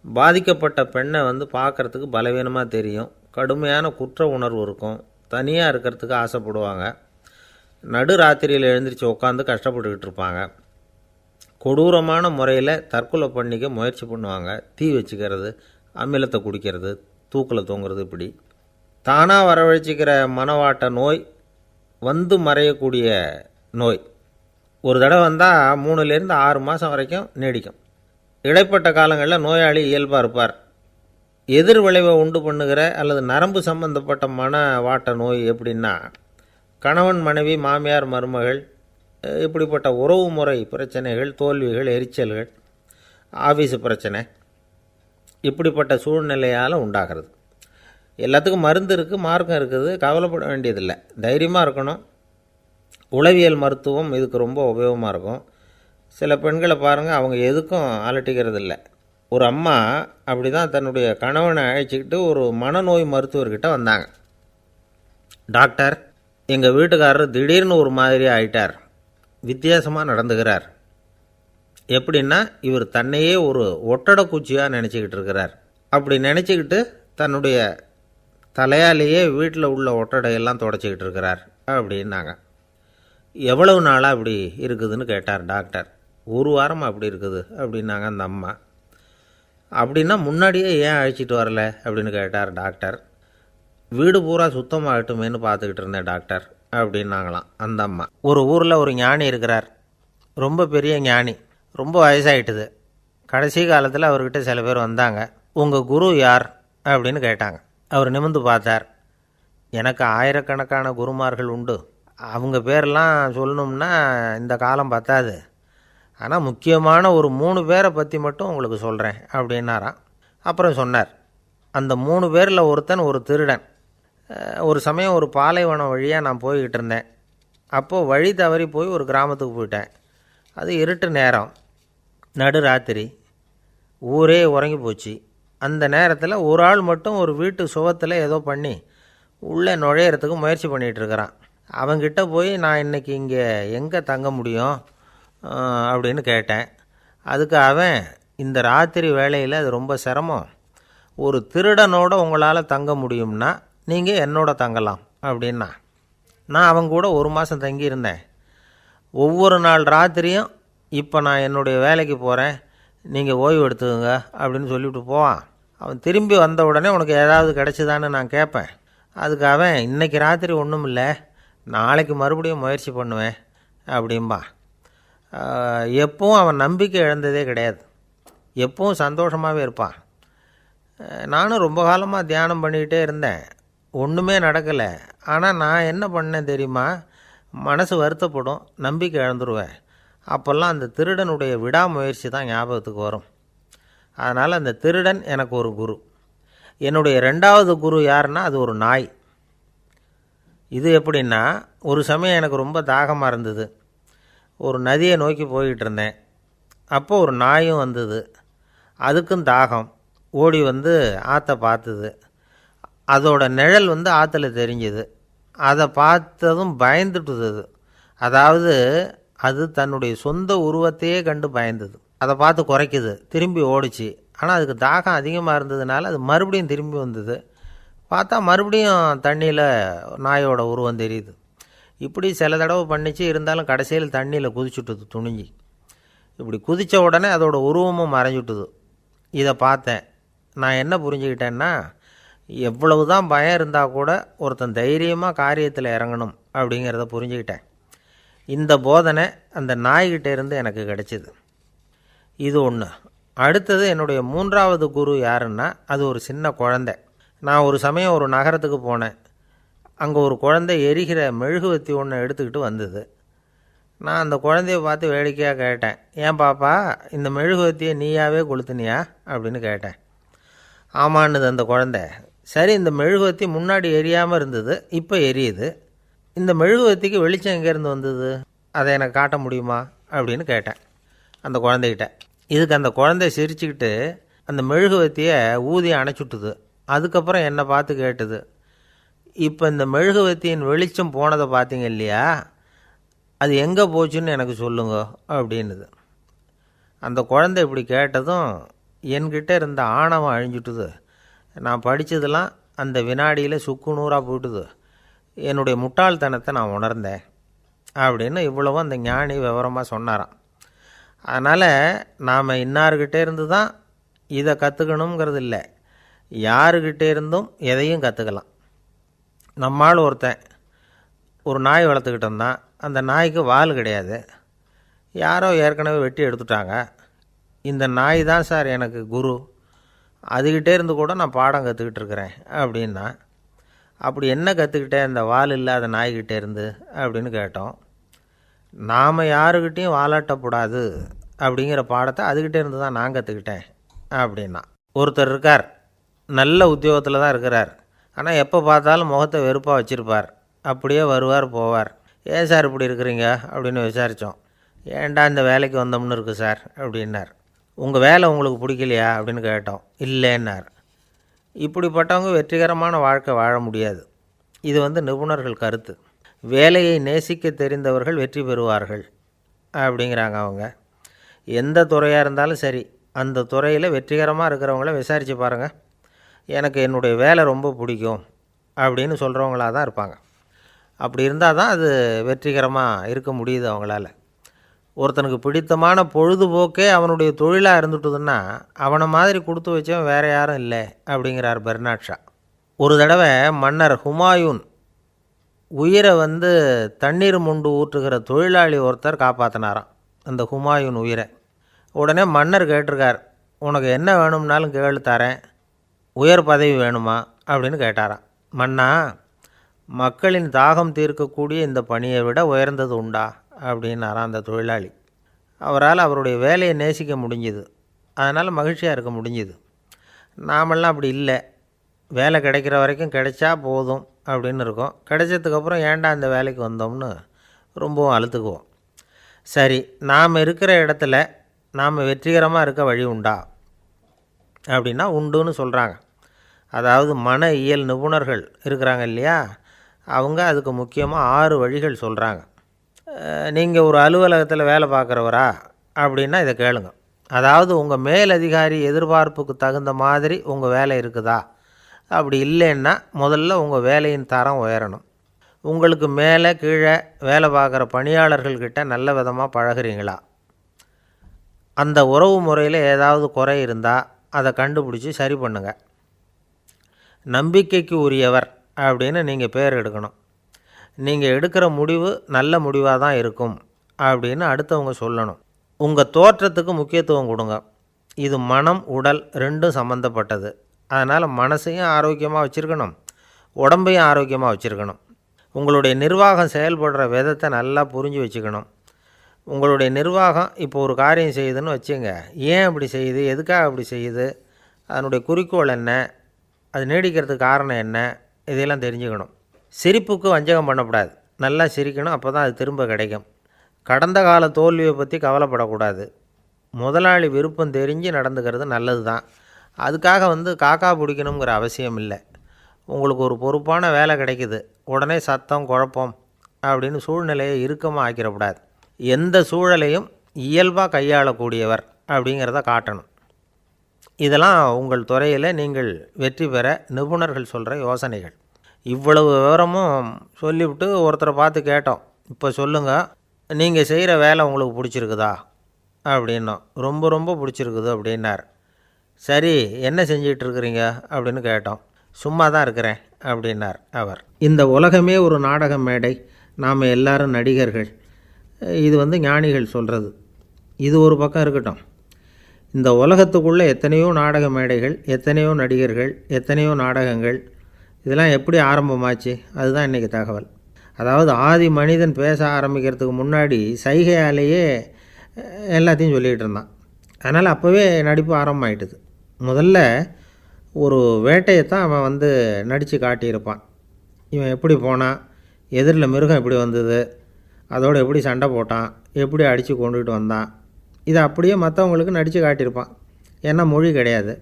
பாதிக்கப்பட்ட பெண்ணை பார்க்குறதுக்கு பலவீனமாக தெரியும், கடுமையான குற்ற உணர்வு இருக்கும், தனியாக இருக்கிறதுக்கு ஆசைப்படுவாங்க, நடு ராத்திரியில் எழுந்திரிச்சு உட்காந்து கஷ்டப்பட்டுக்கிட்டு இருப்பாங்க, கொடூரமான முறையில் தற்கொலை பண்ணிக்க முயற்சி பண்ணுவாங்க, தீ வச்சுக்கிறது, அமிலத்தை குடிக்கிறது, தூக்கில் தொங்குறது. இப்படி தானாக வரவழைச்சிக்கிற மனவாட்ட நோய் மறையக்கூடிய நோய். ஒரு தடவை வந்தால் 3லேருந்து 6 மாதம் வரைக்கும் நீடிக்கும். இடைப்பட்ட காலங்களில் நோயாளி இயல்பாக இருப்பார். எதிர் விளைவை உண்டு பண்ணுகிற அல்லது நரம்பு சம்பந்தப்பட்ட மனவாட்ட நோய் எப்படின்னா, கணவன் மனைவி மாமியார் மருமகள் இப்படிப்பட்ட உறவு முறை பிரச்சனைகள், தோல்விகள், எரிச்சல்கள், ஆஃபீஸு பிரச்சனை, இப்படிப்பட்ட சூழ்நிலையால் உண்டாகிறது. எல்லாத்துக்கும் மருந்து இருக்குது, மார்க்கம் இருக்குது, கவலைப்பட வேண்டியதில்லை, தைரியமாக இருக்கணும். உளவியல் மருத்துவம் இதுக்கு ரொம்ப உபயோகமாக இருக்கும். சில பெண்களை பாருங்கள், அவங்க எதுக்கும் அலட்டிக்கிறது இல்லை. ஒரு அம்மா அப்படி தான் தன்னுடைய கணவனை அழைச்சிக்கிட்டு ஒரு மனநோய் மருத்துவர்கிட்ட வந்தாங்க. டாக்டர், எங்கள் வீட்டுக்காரர் திடீர்னு ஒரு மாதிரி ஆயிட்டார், வித்தியாசமாக நடந்துக்கிறார். எப்படின்னா, இவர் தன்னையே ஒரு ஒட்டடை குச்சியாக நினச்சிக்கிட்டு இருக்கிறார். அப்படி நினச்சிக்கிட்டு தன்னுடைய தலையாலேயே வீட்டில் உள்ள ஒட்டடையெல்லாம் தொடச்சிக்கிட்டு இருக்கிறார் அப்படின்னாங்க. எவ்வளவு நாளாக அப்படி இருக்குதுன்னு கேட்டார் டாக்டர். 1 வாரமாக அப்படி இருக்குது அப்படின்னாங்க அந்த அம்மா. அப்படின்னா முன்னாடியே ஏன் அழைச்சிட்டு வரல அப்படின்னு கேட்டார் டாக்டர். வீடு பூரா சுத்தமாகட்டுமேனு பார்த்துக்கிட்டு இருந்தேன் டாக்டர் அப்படின்னாங்களாம் அந்த அம்மா. ஒரு ஊரில் ஒரு ஞானி இருக்கிறார், ரொம்ப பெரிய ஞானி, ரொம்ப வயசாகிட்டுது. கடைசி காலத்தில் அவர்கிட்ட சில பேர் வந்தாங்க. உங்கள் குரு யார் அப்படின்னு கேட்டாங்க. அவர் நிமிர்ந்து பார்த்தார். எனக்கு ஆயிரக்கணக்கான குருமார்கள் உண்டு, அவங்க பேரெல்லாம் சொல்லணும்னா இந்த காலம் பத்தாது, ஆனால் முக்கியமான ஒரு 3 பேரை பற்றி மட்டும் உங்களுக்கு சொல்கிறேன் அப்படின்னாராம். அப்புறம் சொன்னார், அந்த 3 பேரில் ஒருத்தன் ஒரு திருடன். ஒரு சமயம் ஒரு பாலைவனம் வழியாக நான் போய்கிட்டு இருந்தேன். அப்போது வழி தவறி போய் ஒரு கிராமத்துக்கு போயிட்டேன். அது இருட்டு நேரம், நடுராத்திரி, ஊரே உறங்கி போச்சு. அந்த நேரத்தில் ஒரு ஆள் மட்டும் ஒரு வீட்டு சுவத்தில் ஏதோ பண்ணி உள்ளே நுழையிறதுக்கு முயற்சி பண்ணிகிட்ருக்கிறான். அவங்கிட்ட போய் நான் இன்றைக்கி இங்கே எங்கே தங்க முடியும் அப்படின்னு கேட்டேன். அதுக்கு அவன், இந்த ராத்திரி வேளையில் அது ரொம்ப சிரமம், ஒரு திருடனோட உங்களால் தங்க முடியும்னா நீங்கள் என்னோட தங்கலாம் அப்படின்னா. நான் அவங்க கூட 1 மாதம் தங்கியிருந்தேன். ஒவ்வொரு நாள் ராத்திரியும், இப்போ நான் என்னுடைய வேலைக்கு போகிறேன், நீங்கள் ஓய்வு எடுத்துக்கோங்க அப்படின்னு சொல்லிவிட்டு போவான். அவன் திரும்பி வந்த உடனே உனக்கு ஏதாவது கிடச்சிதான்னு நான் கேட்பேன். அதுக்கு அவன், இன்றைக்கி ராத்திரி ஒன்றும் இல்லை, நாளைக்கு மறுபடியும் முயற்சி பண்ணுவேன் அப்படின்பா. எப்பவும் அவன் நம்பிக்கை இழந்ததே கிடையாது, எப்பவும் சந்தோஷமாகவே இருப்பான். நானும் ரொம்ப காலமாக தியானம் பண்ணிக்கிட்டே இருந்தேன், ஒன்றுமே நடக்கலை. ஆனால் நான் என்ன பண்ணேன் தெரியுமா, மனசு வருத்தப்படும், நம்பிக்கை இழந்துருவேன். அப்போல்லாம் அந்த திருடனுடைய விடாமுயற்சி தான் ஞாபகத்துக்கு வரும். அதனால் அந்த திருடன் எனக்கு ஒரு குரு. என்னுடைய 2வது குரு யாருன்னா, அது ஒரு நாய். இது எப்படின்னா, ஒரு சமயம் எனக்கு ரொம்ப தாகமாக இருந்தது, ஒரு நதியை நோக்கி போய்கிட்டு இருந்தேன். அப்போது ஒரு நாயும் வந்தது, அதுக்கும் தாகம், ஓடி வந்து ஆற்றை பார்த்துது. அதோட நிழல் வந்து ஆற்றுல தெரிஞ்சுது. அதை பார்த்ததும் பயந்துட்டுது. அதாவது அது தன்னுடைய சொந்த உருவத்தையே கண்டு பயந்தது. அதை பார்த்து குறைக்குது, திரும்பி ஓடிச்சு. ஆனால் அதுக்கு தாகம் அதிகமாக இருந்ததுனால அது மறுபடியும் திரும்பி வந்தது. பார்த்தா மறுபடியும் தண்ணியில் நாயோட உருவம் தெரியுது. இப்படி சில தடவை பண்ணிச்சு. இருந்தாலும் கடைசியில் தண்ணியில் குதிச்சுட்டுது துணிஞ்சி. இப்படி குதித்த உடனே அதோட உருவமும் மறைஞ்சுட்டுது. இதை பார்த்தேன். நான் என்ன புரிஞ்சுக்கிட்டேன்னா, எவ்வளவு தான் பயம் இருந்தால் கூட ஒருத்தன் தைரியமாக காரியத்தில் இறங்கணும் அப்படிங்கிறத புரிஞ்சுக்கிட்டேன். இந்த போதனை அந்த நாய்கிட்ட இருந்து எனக்கு கிடைச்சிது. இது ஒன்று. அடுத்தது, என்னுடைய 3வது குரு யாருன்னா, அது ஒரு சின்ன குழந்தை. நான் ஒரு சமயம் ஒரு நகரத்துக்கு போனேன். அங்கே ஒரு குழந்தை எரிகிற மெழுகுவத்தி ஒன்று எடுத்துக்கிட்டு வந்தது. நான் அந்த குழந்தைய பார்த்து வேடிக்கையாக கேட்டேன், ஏன் பாப்பா, இந்த மெழுகுவத்தியை நீயாவே கொளுத்துனியா அப்படின்னு கேட்டேன். ஆமான்னுது அந்த குழந்தை. சரி, இந்த மெழுகுவத்தி முன்னாடி எரியாமல் இருந்தது, இப்போ எரியுது, இந்த மெழுகுவத்திக்கு வெளிச்சம் எங்கேருந்து வந்தது, அதை எனக்கு காட்ட முடியுமா அப்படின்னு கேட்டேன் அந்த குழந்தைகிட்ட. இதுக்கு அந்த குழந்தை சிரிச்சுக்கிட்டு அந்த மெழுகுவத்தியை ஊதி அணைச்சுட்டுது. அதுக்கப்புறம் என்னை பார்த்து கேட்டுது, இப்போ இந்த மெழுகுவத்தியின் வெளிச்சம் போனதை பார்த்தீங்க இல்லையா, அது எங்கே போச்சுன்னு எனக்கு சொல்லுங்க அப்படின்னுது. அந்த குழந்தை இப்படி கேட்டதும் என்கிட்ட இருந்த ஆணவம் அழிஞ்சுட்டுது. நான் படித்ததெல்லாம் அந்த வினாடியில் சுக்கு நூறாக போயிட்டுது. என்னுடைய முட்டாள்தனத்தை நான் உணர்ந்தேன் அப்படின்னு இவ்வளவும் அந்த ஞானி விவரமாக சொன்னாராம். அதனால் நாம் இன்னார்கிட்டே இருந்து தான் இதை கற்றுக்கணுங்கிறது இல்லை, யாருக்கிட்டே இருந்தும் எதையும் கற்றுக்கலாம். நம்மால் ஒருத்தன் ஒரு நாய் வளர்த்துக்கிட்டு இருந்தான். அந்த நாய்க்கு வால் கிடையாது, யாரோ ஏற்கனவே வெட்டி எடுத்துட்டாங்க. இந்த நாய் தான் சார் எனக்கு குரு, அதுக்கிட்டே இருந்து கூட நான் பாடம் கற்றுக்கிட்டு இருக்கிறேன் அப்படின்னா. அப்படி என்ன கற்றுக்கிட்டேன் அந்த வால் இல்லாத நாய்கிட்டே இருந்து அப்படின்னு கேட்டோம். நாம் யாருக்கிட்டேயும் வாலாட்டக்கூடாது அப்படிங்கிற பாடத்தை அதுக்கிட்டே இருந்து தான் நான் கற்றுக்கிட்டேன் அப்படின்னா. ஒருத்தர் இருக்கார், நல்ல உத்தியோகத்தில் தான் இருக்கிறார், ஆனால் எப்போ பார்த்தாலும் முகத்தை வெறுப்பாக வச்சுருப்பார். அப்படியே வருவார் போவார். ஏன் சார் இப்படி இருக்கிறீங்க அப்படின்னு விசாரித்தோம். ஏன்டா இந்த வேலைக்கு வந்தோம்னு இருக்குது சார் அப்படின்னார். உங்கள் வேலை உங்களுக்கு பிடிக்கலையா அப்படின்னு கேட்டோம். இல்லைன்னார். இப்படிப்பட்டவங்க வெற்றிகரமான வாழ்க்கை வாழ முடியாது. இது நிபுணர்கள் கருத்து. வேலையை நேசிக்க தெரிந்தவர்கள் வெற்றி பெறுவார்கள் அப்படிங்கிறாங்க அவங்க. எந்த துறையாக இருந்தாலும் சரி, அந்த துறையில் வெற்றிகரமாக இருக்கிறவங்கள விசாரித்து பாருங்கள். எனக்கு என்னுடைய வேலை ரொம்ப பிடிக்கும் அப்படின்னு சொல்கிறவங்களாக தான் இருப்பாங்க. அப்படி இருந்தால் தான் அது வெற்றிகரமாக இருக்க முடியுது அவங்களால. ஒருத்தனுக்கு பிடித்தமான பொழுதுபோக்கே அவனுடைய தொழிலாக இருந்துட்டுதுன்னா அவனை மாதிரி கொடுத்து வச்சவன் வேறு யாரும் இல்லை அப்படிங்கிறார் பெர்னாட் ஷா. ஒரு தடவை மன்னர் ஹுமாயூன் உயிரை தண்ணீர் முண்டு ஊற்றுகிற தொழிலாளி ஒருத்தர் காப்பாற்றினாராம் அந்த ஹுமாயூன் உயிரை. உடனே மன்னர் கேட்டிருக்கார், உனக்கு என்ன வேணும்னாலும் கேளு தரேன், உயர் பதவி வேணுமா அப்படின்னு கேட்டாராம். மன்னா, மக்களின் தாகம் தீர்க்கக்கூடிய இந்த பணியை விட உயர்ந்தது உண்டா அப்படின்னாராம் அந்த தொழிலாளி. அவரால் அவருடைய வேலையை நேசிக்க முடிஞ்சுது, அதனால் மகிழ்ச்சியாக இருக்க முடிஞ்சுது. நாமெல்லாம் அப்படி இல்லை. வேலை கிடைக்கிற வரைக்கும் கிடைச்சா போதும் அப்படின்னு இருக்கோம். கிடைச்சதுக்கப்புறம் ஏன்டா இந்த வேலைக்கு வந்தோம்னு ரொம்பவும் அழுத்துக்குவோம். சரி, நாம் இருக்கிற இடத்துல நாம் வெற்றிகரமாக இருக்க வழி உண்டா அப்படின்னா உண்டுன்னு சொல்கிறாங்க. அதாவது மன இயல் நிபுணர்கள் இருக்கிறாங்க இல்லையா, அவங்க அதுக்கு முக்கியமாக 6 வழிகள் சொல்கிறாங்க. நீங்கள் ஒரு அலுவலகத்தில் வேலை பார்க்குறவரா அப்படின்னா இதை கேளுங்க. அதாவது உங்கள் மேலதிகாரி எதிர்பார்ப்புக்கு தகுந்த மாதிரி உங்கள் வேலை இருக்குதா? அப்படி இல்லைன்னா முதல்ல உங்கள் வேலையின் தரம் உயரணும். உங்களுக்கு மேலே கீழே வேலை பார்க்குற பணியாளர்கள்கிட்ட நல்ல விதமாக பழகிறீங்களா? அந்த உறவு முறையில் ஏதாவது குறை இருந்தால் அதை கண்டுபிடிச்சி சரி பண்ணுங்கள். நம்பிக்கைக்கு உரியவர் அப்படின்னு நீங்கள் பேர் எடுக்கணும். நீங்கள் எடுக்கிற முடிவு நல்ல முடிவாக தான் இருக்கும் அப்படின்னு அடுத்தவங்க சொல்லணும். உங்கள் தோற்றத்துக்கு முக்கியத்துவம் கொடுங்க. இது மனம் உடல் ரெண்டும் சம்மந்தப்பட்டது. அதனால் மனசையும் ஆரோக்கியமாக வச்சுருக்கணும், உடம்பையும் ஆரோக்கியமாக வச்சுருக்கணும். உங்களுடைய நிர்வாகம் செயல்படுற விதத்தை நல்லா புரிஞ்சு வச்சுக்கணும். உங்களுடைய நிர்வாகம் இப்போ ஒரு காரியம் செய்யுதுன்னு வச்சுங்க, ஏன் அப்படி செய்யுது, எதுக்காக அப்படி செய்யுது, அதனுடைய குறிக்கோள் என்ன, அது நீடிக்கிறதுக்கு காரணம் என்ன, இதையெல்லாம் தெரிஞ்சுக்கணும். சிரிப்புக்கு வஞ்சகம் பண்ணக்கூடாது, நல்லா சிரிக்கணும், அப்போ தான் அது திரும்ப கிடைக்கும். கடந்த கால தோல்வியை பற்றி கவலைப்படக்கூடாது. முதலாளி விருப்பம் தெரிஞ்சு நடந்துக்கிறது நல்லது தான். அதுக்காக காக்கா பிடிக்கணுங்கிற அவசியம் இல்லை. உங்களுக்கு ஒரு பொறுப்பான வேலை கிடைக்குது, உடனே சத்தம் குழப்பம் அப்படின்னு சூழ்நிலையை இறுக்கமாக ஆக்கிடக்கூடாது. எந்த சூழலையும் இயல்பாக கையாளக்கூடியவர் அப்படிங்கிறத காட்டணும். இதெல்லாம் உங்கள் துறையில் நீங்கள் வெற்றி பெற நிபுணர்கள் சொல்கிற யோசனைகள். இவ்வளவு விவரமும் சொல்லிவிட்டு ஒருத்தரை பார்த்து கேட்டோம், இப்போ சொல்லுங்கள், நீங்கள் செய்கிற வேலை உங்களுக்கு பிடிச்சிருக்குதா அப்படின்னோம். ரொம்ப ரொம்ப பிடிச்சிருக்குது அப்படின்னார். சரி, என்ன செஞ்சிகிட்ருக்குறீங்க அப்படின்னு கேட்டோம். சும்மா தான் இருக்கிறேன் அப்படின்னார் அவர். இந்த உலகமே ஒரு நாடக மேடை, நாம் எல்லாரும் நடிகர்கள். இது ஞானிகள் சொல்கிறது. இது ஒரு பக்கம் இருக்கட்டும். இந்த உலகத்துக்குள்ளே எத்தனையோ நாடக மேடைகள், எத்தனையோ நடிகர்கள், எத்தனையோ நாடகங்கள், இதெல்லாம் எப்படி ஆரம்பமாச்சு? அதுதான் இன்றைக்கி தகவல். அதாவது ஆதி மனிதன் பேச ஆரம்பிக்கிறதுக்கு முன்னாடி சைகையாலேயே எல்லாத்தையும் சொல்லிகிட்டு இருந்தான். அதனால் அப்போவே நடிப்பு ஆரம்பமாயிட்டுது. முதல்ல ஒரு வேட்டையைத்தான் அவன் நடித்து காட்டியிருப்பான். இவன் எப்படி போனான், எதிரில் மிருகம் எப்படி வந்தது, அதோடு எப்படி சண்டை போட்டான், எப்படி அடித்து கொண்டுகிட்டு வந்தான், இதை அப்படியே மற்றவங்களுக்கு நடித்து காட்டியிருப்பான். ஏன்னா மொழி கிடையாது.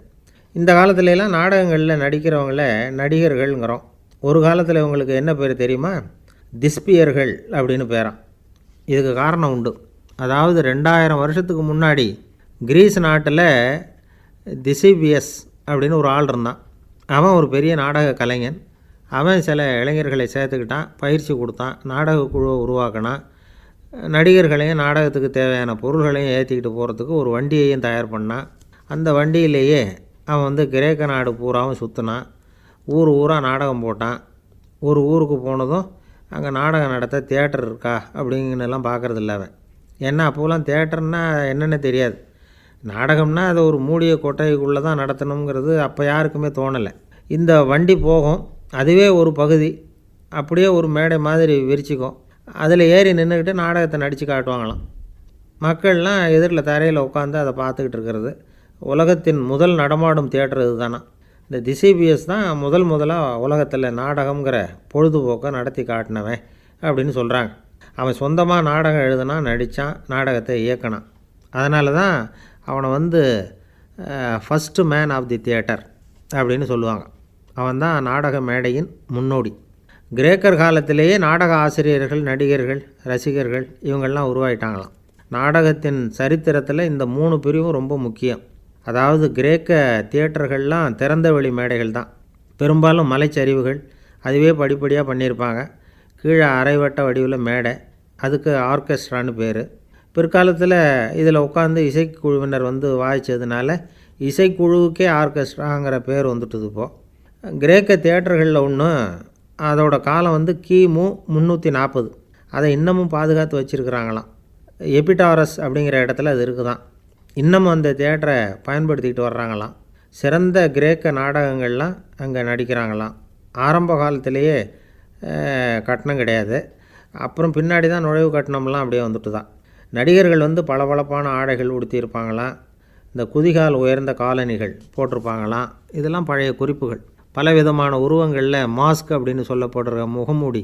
இந்த காலத்துலலாம் நாடகங்களில் நடிக்கிறவங்கள நடிகர்கள்ங்கிறோம். ஒரு காலத்தில் இவங்களுக்கு என்ன பேர் தெரியுமா? திஸ்பியர்கள் அப்படின்னு பேரான். இதுக்கு காரணம் உண்டு. அதாவது 2000 வருஷத்துக்கு முன்னாடி கிரீஸ் நாட்டில் திசிபியஸ் அப்படின்னு ஒரு ஆள் இருந்தான். அவன் ஒரு பெரிய நாடக கலைஞன். அவன் சில இளைஞர்களை சேர்த்துக்கிட்டான், பயிற்சி கொடுத்தான், நாடக குழுவை உருவாக்கினான். நடிகர்களையும் நாடகத்துக்கு தேவையான பொருள்களையும் ஏற்றிக்கிட்டு போகிறதுக்கு ஒரு வண்டியையும் தயார் பண்ணான். அந்த வண்டியிலேயே அவன் கிரேக்க நாடு பூராவும் சுற்றினான். ஊர் ஊராக நாடகம் போட்டான். ஒரு ஊருக்கு போனதும் அங்கே நாடகம் நடத்த தியேட்டர் இருக்கா அப்படிங்கன்னெல்லாம் பார்க்குறதில்ல அவன். ஏன்னா அப்போலாம் தியேட்டர்னால் என்னென்ன தெரியாது. நாடகம்னா அதை ஒரு மூடிய கொட்டைக்குள்ளே தான் நடத்தணுங்கிறது அப்போ யாருக்குமே தோணலை. இந்த வண்டி போகும், அதுவே ஒரு பகுதி அப்படியே ஒரு மேடை மாதிரி விரிச்சிக்கும். அதில் ஏறி நின்றுக்கிட்டு நாடகத்தை நடித்து காட்டுவாங்களாம். மக்கள்லாம் எதிரில் தரையில் உட்காந்து அதை பார்த்துக்கிட்டு இருக்கிறது. உலகத்தின் முதல் நடமாடும் தியேட்டர் இது தானா. இந்த திசைபிஎஸ் தான் முதலாக உலகத்தில் நாடகங்கிற பொழுதுபோக்கை நடத்தி காட்டினவன் அப்படின்னு சொல்கிறாங்க. அவன் சொந்தமாக நாடகம் எழுதுனான், நடித்தான், நாடகத்தை இயக்கினான். அதனால தான் அவனை first man of the theatre அப்படின்னு சொல்லுவாங்க. அவன் தான் நாடக மேடையின் முன்னோடி. கிரேக்கர் காலத்திலேயே நாடக ஆசிரியர்கள், நடிகர்கள், ரசிகர்கள் இவங்கள்லாம் உருவாயிட்டாங்களாம். நாடகத்தின் சரித்திரத்தில் இந்த 3 பிரிவும் ரொம்ப முக்கியம். அதாவது கிரேக்க தியேட்டர்கள்லாம் திறந்த வெளி மேடைகள் தான். பெரும்பாலும் மலைச்சரிவுகள், அதுவே படிப்படியாக பண்ணியிருப்பாங்க. கீழே அரைவட்ட வடிவில் மேடை, அதுக்கு ஆர்கெஸ்ட்ரான்னு பேர். பிற்காலத்தில் இதில் உட்காந்து இசைக்குழுவினர் வாய்ச்சதுனால இசைக்குழுவுக்கே ஆர்கெஸ்ட்ராங்கிற பேர் வந்துட்டுது. இப்போது கிரேக்க தியேட்டர்களில் ஒன்று, அதோட காலம் கிமு 340. அதை இன்னமும் பாதுகாத்து வச்சுருக்கிறாங்களாம். எபிடாரஸ் அப்படிங்கிற இடத்துல அது இருக்குதான். இன்னமும் அந்த தியேட்டரை பயன்படுத்திக்கிட்டு வர்றாங்களாம். சிறந்த கிரேக்க நாடகங்கள்லாம் அங்கே நடிக்கிறாங்களாம். ஆரம்ப காலத்திலேயே கட்டணம் கிடையாது. அப்புறம் பின்னாடி தான் நுழைவு கட்டணம்லாம் அப்படியே வந்துட்டு தான். நடிகர்கள் பளபளப்பான ஆடைகள் உடுத்தியிருப்பாங்களாம். இந்த குதிகால் உயர்ந்த காலணிகள் போட்டிருப்பாங்களாம். இதெல்லாம் பழைய குறிப்புகள். பலவிதமான உருவங்களில் மாஸ்க் அப்படின்னு சொல்லப்படுற முகமூடி.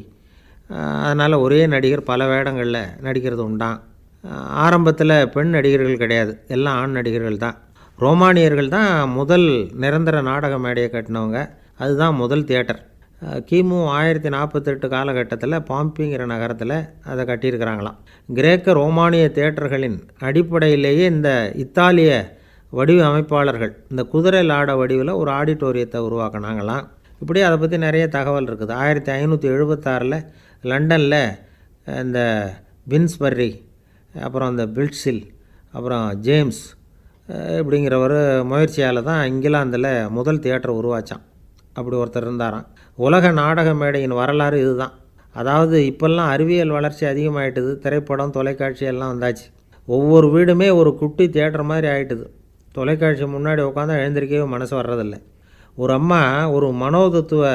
அதனால் ஒரே நடிகர் பல வேடங்களில் நடிக்கிறது உண்டான். ஆரம்பத்தில் பெண் நடிகர்கள் கிடையாது, எல்லாம் ஆண் நடிகர்கள் தான். ரோமானியர்கள் தான் முதல் நிரந்தர நாடக மேடையை கட்டினவங்க. அதுதான் முதல் தியேட்டர். கிமு 1048 காலகட்டத்தில் பாம்பிங்கிற நகரத்தில் அதை கட்டியிருக்கிறாங்களாம். கிரேக்க ரோமானிய தியேட்டர்களின் அடிப்படையிலேயே இந்த இத்தாலிய வடிவ அமைப்பாளர்கள் இந்த குதிரை லாட வடிவில் ஒரு ஆடிட்டோரியத்தை உருவாக்கினாங்களாம். இப்படி அதை பற்றி நிறைய தகவல் இருக்குது. 1576 லண்டனில் இந்த பின்ஸ்பர்ரி, அப்புறம் இந்த பில்ட்ஸில், அப்புறம் ஜேம்ஸ் இப்படிங்கிற ஒரு முயற்சியால் தான் இங்கிலாந்தில் முதல் தியேட்டர் உருவாச்சான். அப்படி ஒருத்தர் இருந்தாராம். உலக நாடக மேடையின் வரலாறு இதுதான். அதாவது இப்போல்லாம் அறிவியல் வளர்ச்சி அதிகமாகிட்டுது. திரைப்படம், தொலைக்காட்சி எல்லாம் வந்தாச்சு. ஒவ்வொரு வீடுமே ஒரு குட்டி தியேட்டர் மாதிரி ஆகிட்டுது. தொலைக்காட்சி முன்னாடி உட்காந்தா எழுந்திருக்கவே மனசு வர்றதில்லை. ஒரு அம்மா ஒரு மனோதத்துவ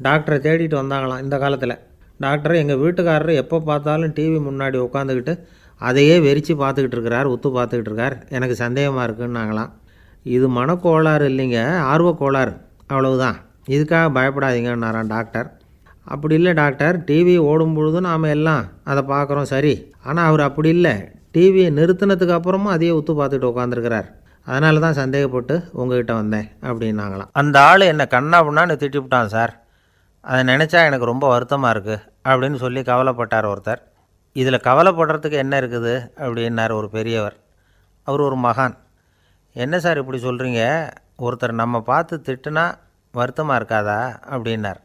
டாக்டரை தேடிட்டு வந்தாங்களாம் இந்த காலத்தில். டாக்டர், எங்கள் வீட்டுக்காரர் எப்போ பார்த்தாலும் டிவி முன்னாடி உட்காந்துக்கிட்டு அதையே வெறிச்சு பார்த்துக்கிட்டு இருக்கிறார், உத்து பார்த்துக்கிட்டு இருக்கார், எனக்கு சந்தேகமாக இருக்குன்னாங்களாம். இது மனக்கோளாறு இல்லைங்க, ஆர்வக்கோளாறு, அவ்வளவுதான், இதுக்காக பயப்படாதீங்கன்னாரான் டாக்டர். அப்படி இல்லை டாக்டர், டிவி ஓடும் பொழுது நாம் எல்லாம் அதை பார்க்குறோம், சரி, ஆனால் அவர் அப்படி இல்லை, டிவியை நிறுத்தினதுக்கு அப்புறமும் அதையே உத்து பார்த்துக்கிட்டு உட்காந்துருக்கிறார், அதனால தான் சந்தேகப்பட்டு உங்ககிட்ட வந்தேன் அப்படின்னாங்களாம். அந்த ஆள் என்னை கண்ணாப்புண்ணான்னு திட்டிவிட்டான் சார், அதை நினச்சா எனக்கு ரொம்ப வருத்தமாக இருக்குது அப்படின்னு சொல்லி கவலைப்பட்டார் ஒருத்தர். இதில் கவலைப்படுறதுக்கு என்ன இருக்குது அப்படின்னார் ஒரு பெரியவர். அவர் ஒரு மகான். என்ன சார் இப்படி சொல்கிறீங்க, ஒருத்தர் நம்ம பார்த்து திட்டுனா வருத்தமாக இருக்காதா அப்படின்னார்.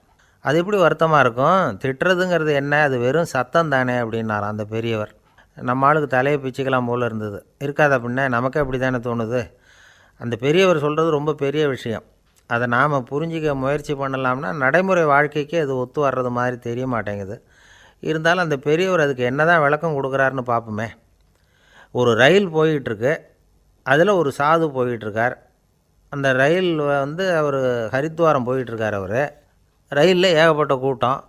அது எப்படி வருத்தமாக இருக்கும், திட்டுறதுங்கிறது என்ன, அது வெறும் சத்தம் தானே அப்படின்னார் அந்த பெரியவர். நம்ம ஆளுக்கு தலையை பிச்சுக்கலாம் போல் இருந்தது. இருக்காத பின்ன, நமக்கே அப்படி தானே தோணுது. அந்த பெரியவர் சொல்கிறது ரொம்ப பெரிய விஷயம். அதை நாம் புரிஞ்சிக்க முயற்சி பண்ணலாம்னா நடைமுறை வாழ்க்கைக்கு அது ஒத்து வர்றது மாதிரி தெரிய மாட்டேங்குது. இருந்தாலும் அந்த பெரியவர் அதுக்கு என்ன தான் விளக்கம் கொடுக்குறாருன்னு பார்ப்போமே. ஒரு ரயில் போயிட்டுருக்கு, அதில் ஒரு சாது போயிட்டுருக்கார். அந்த ரயில் அவர் ஹரித்வாரம் போயிட்டுருக்கார். அவர் ரயிலில் ஏகப்பட்ட கூட்டம்.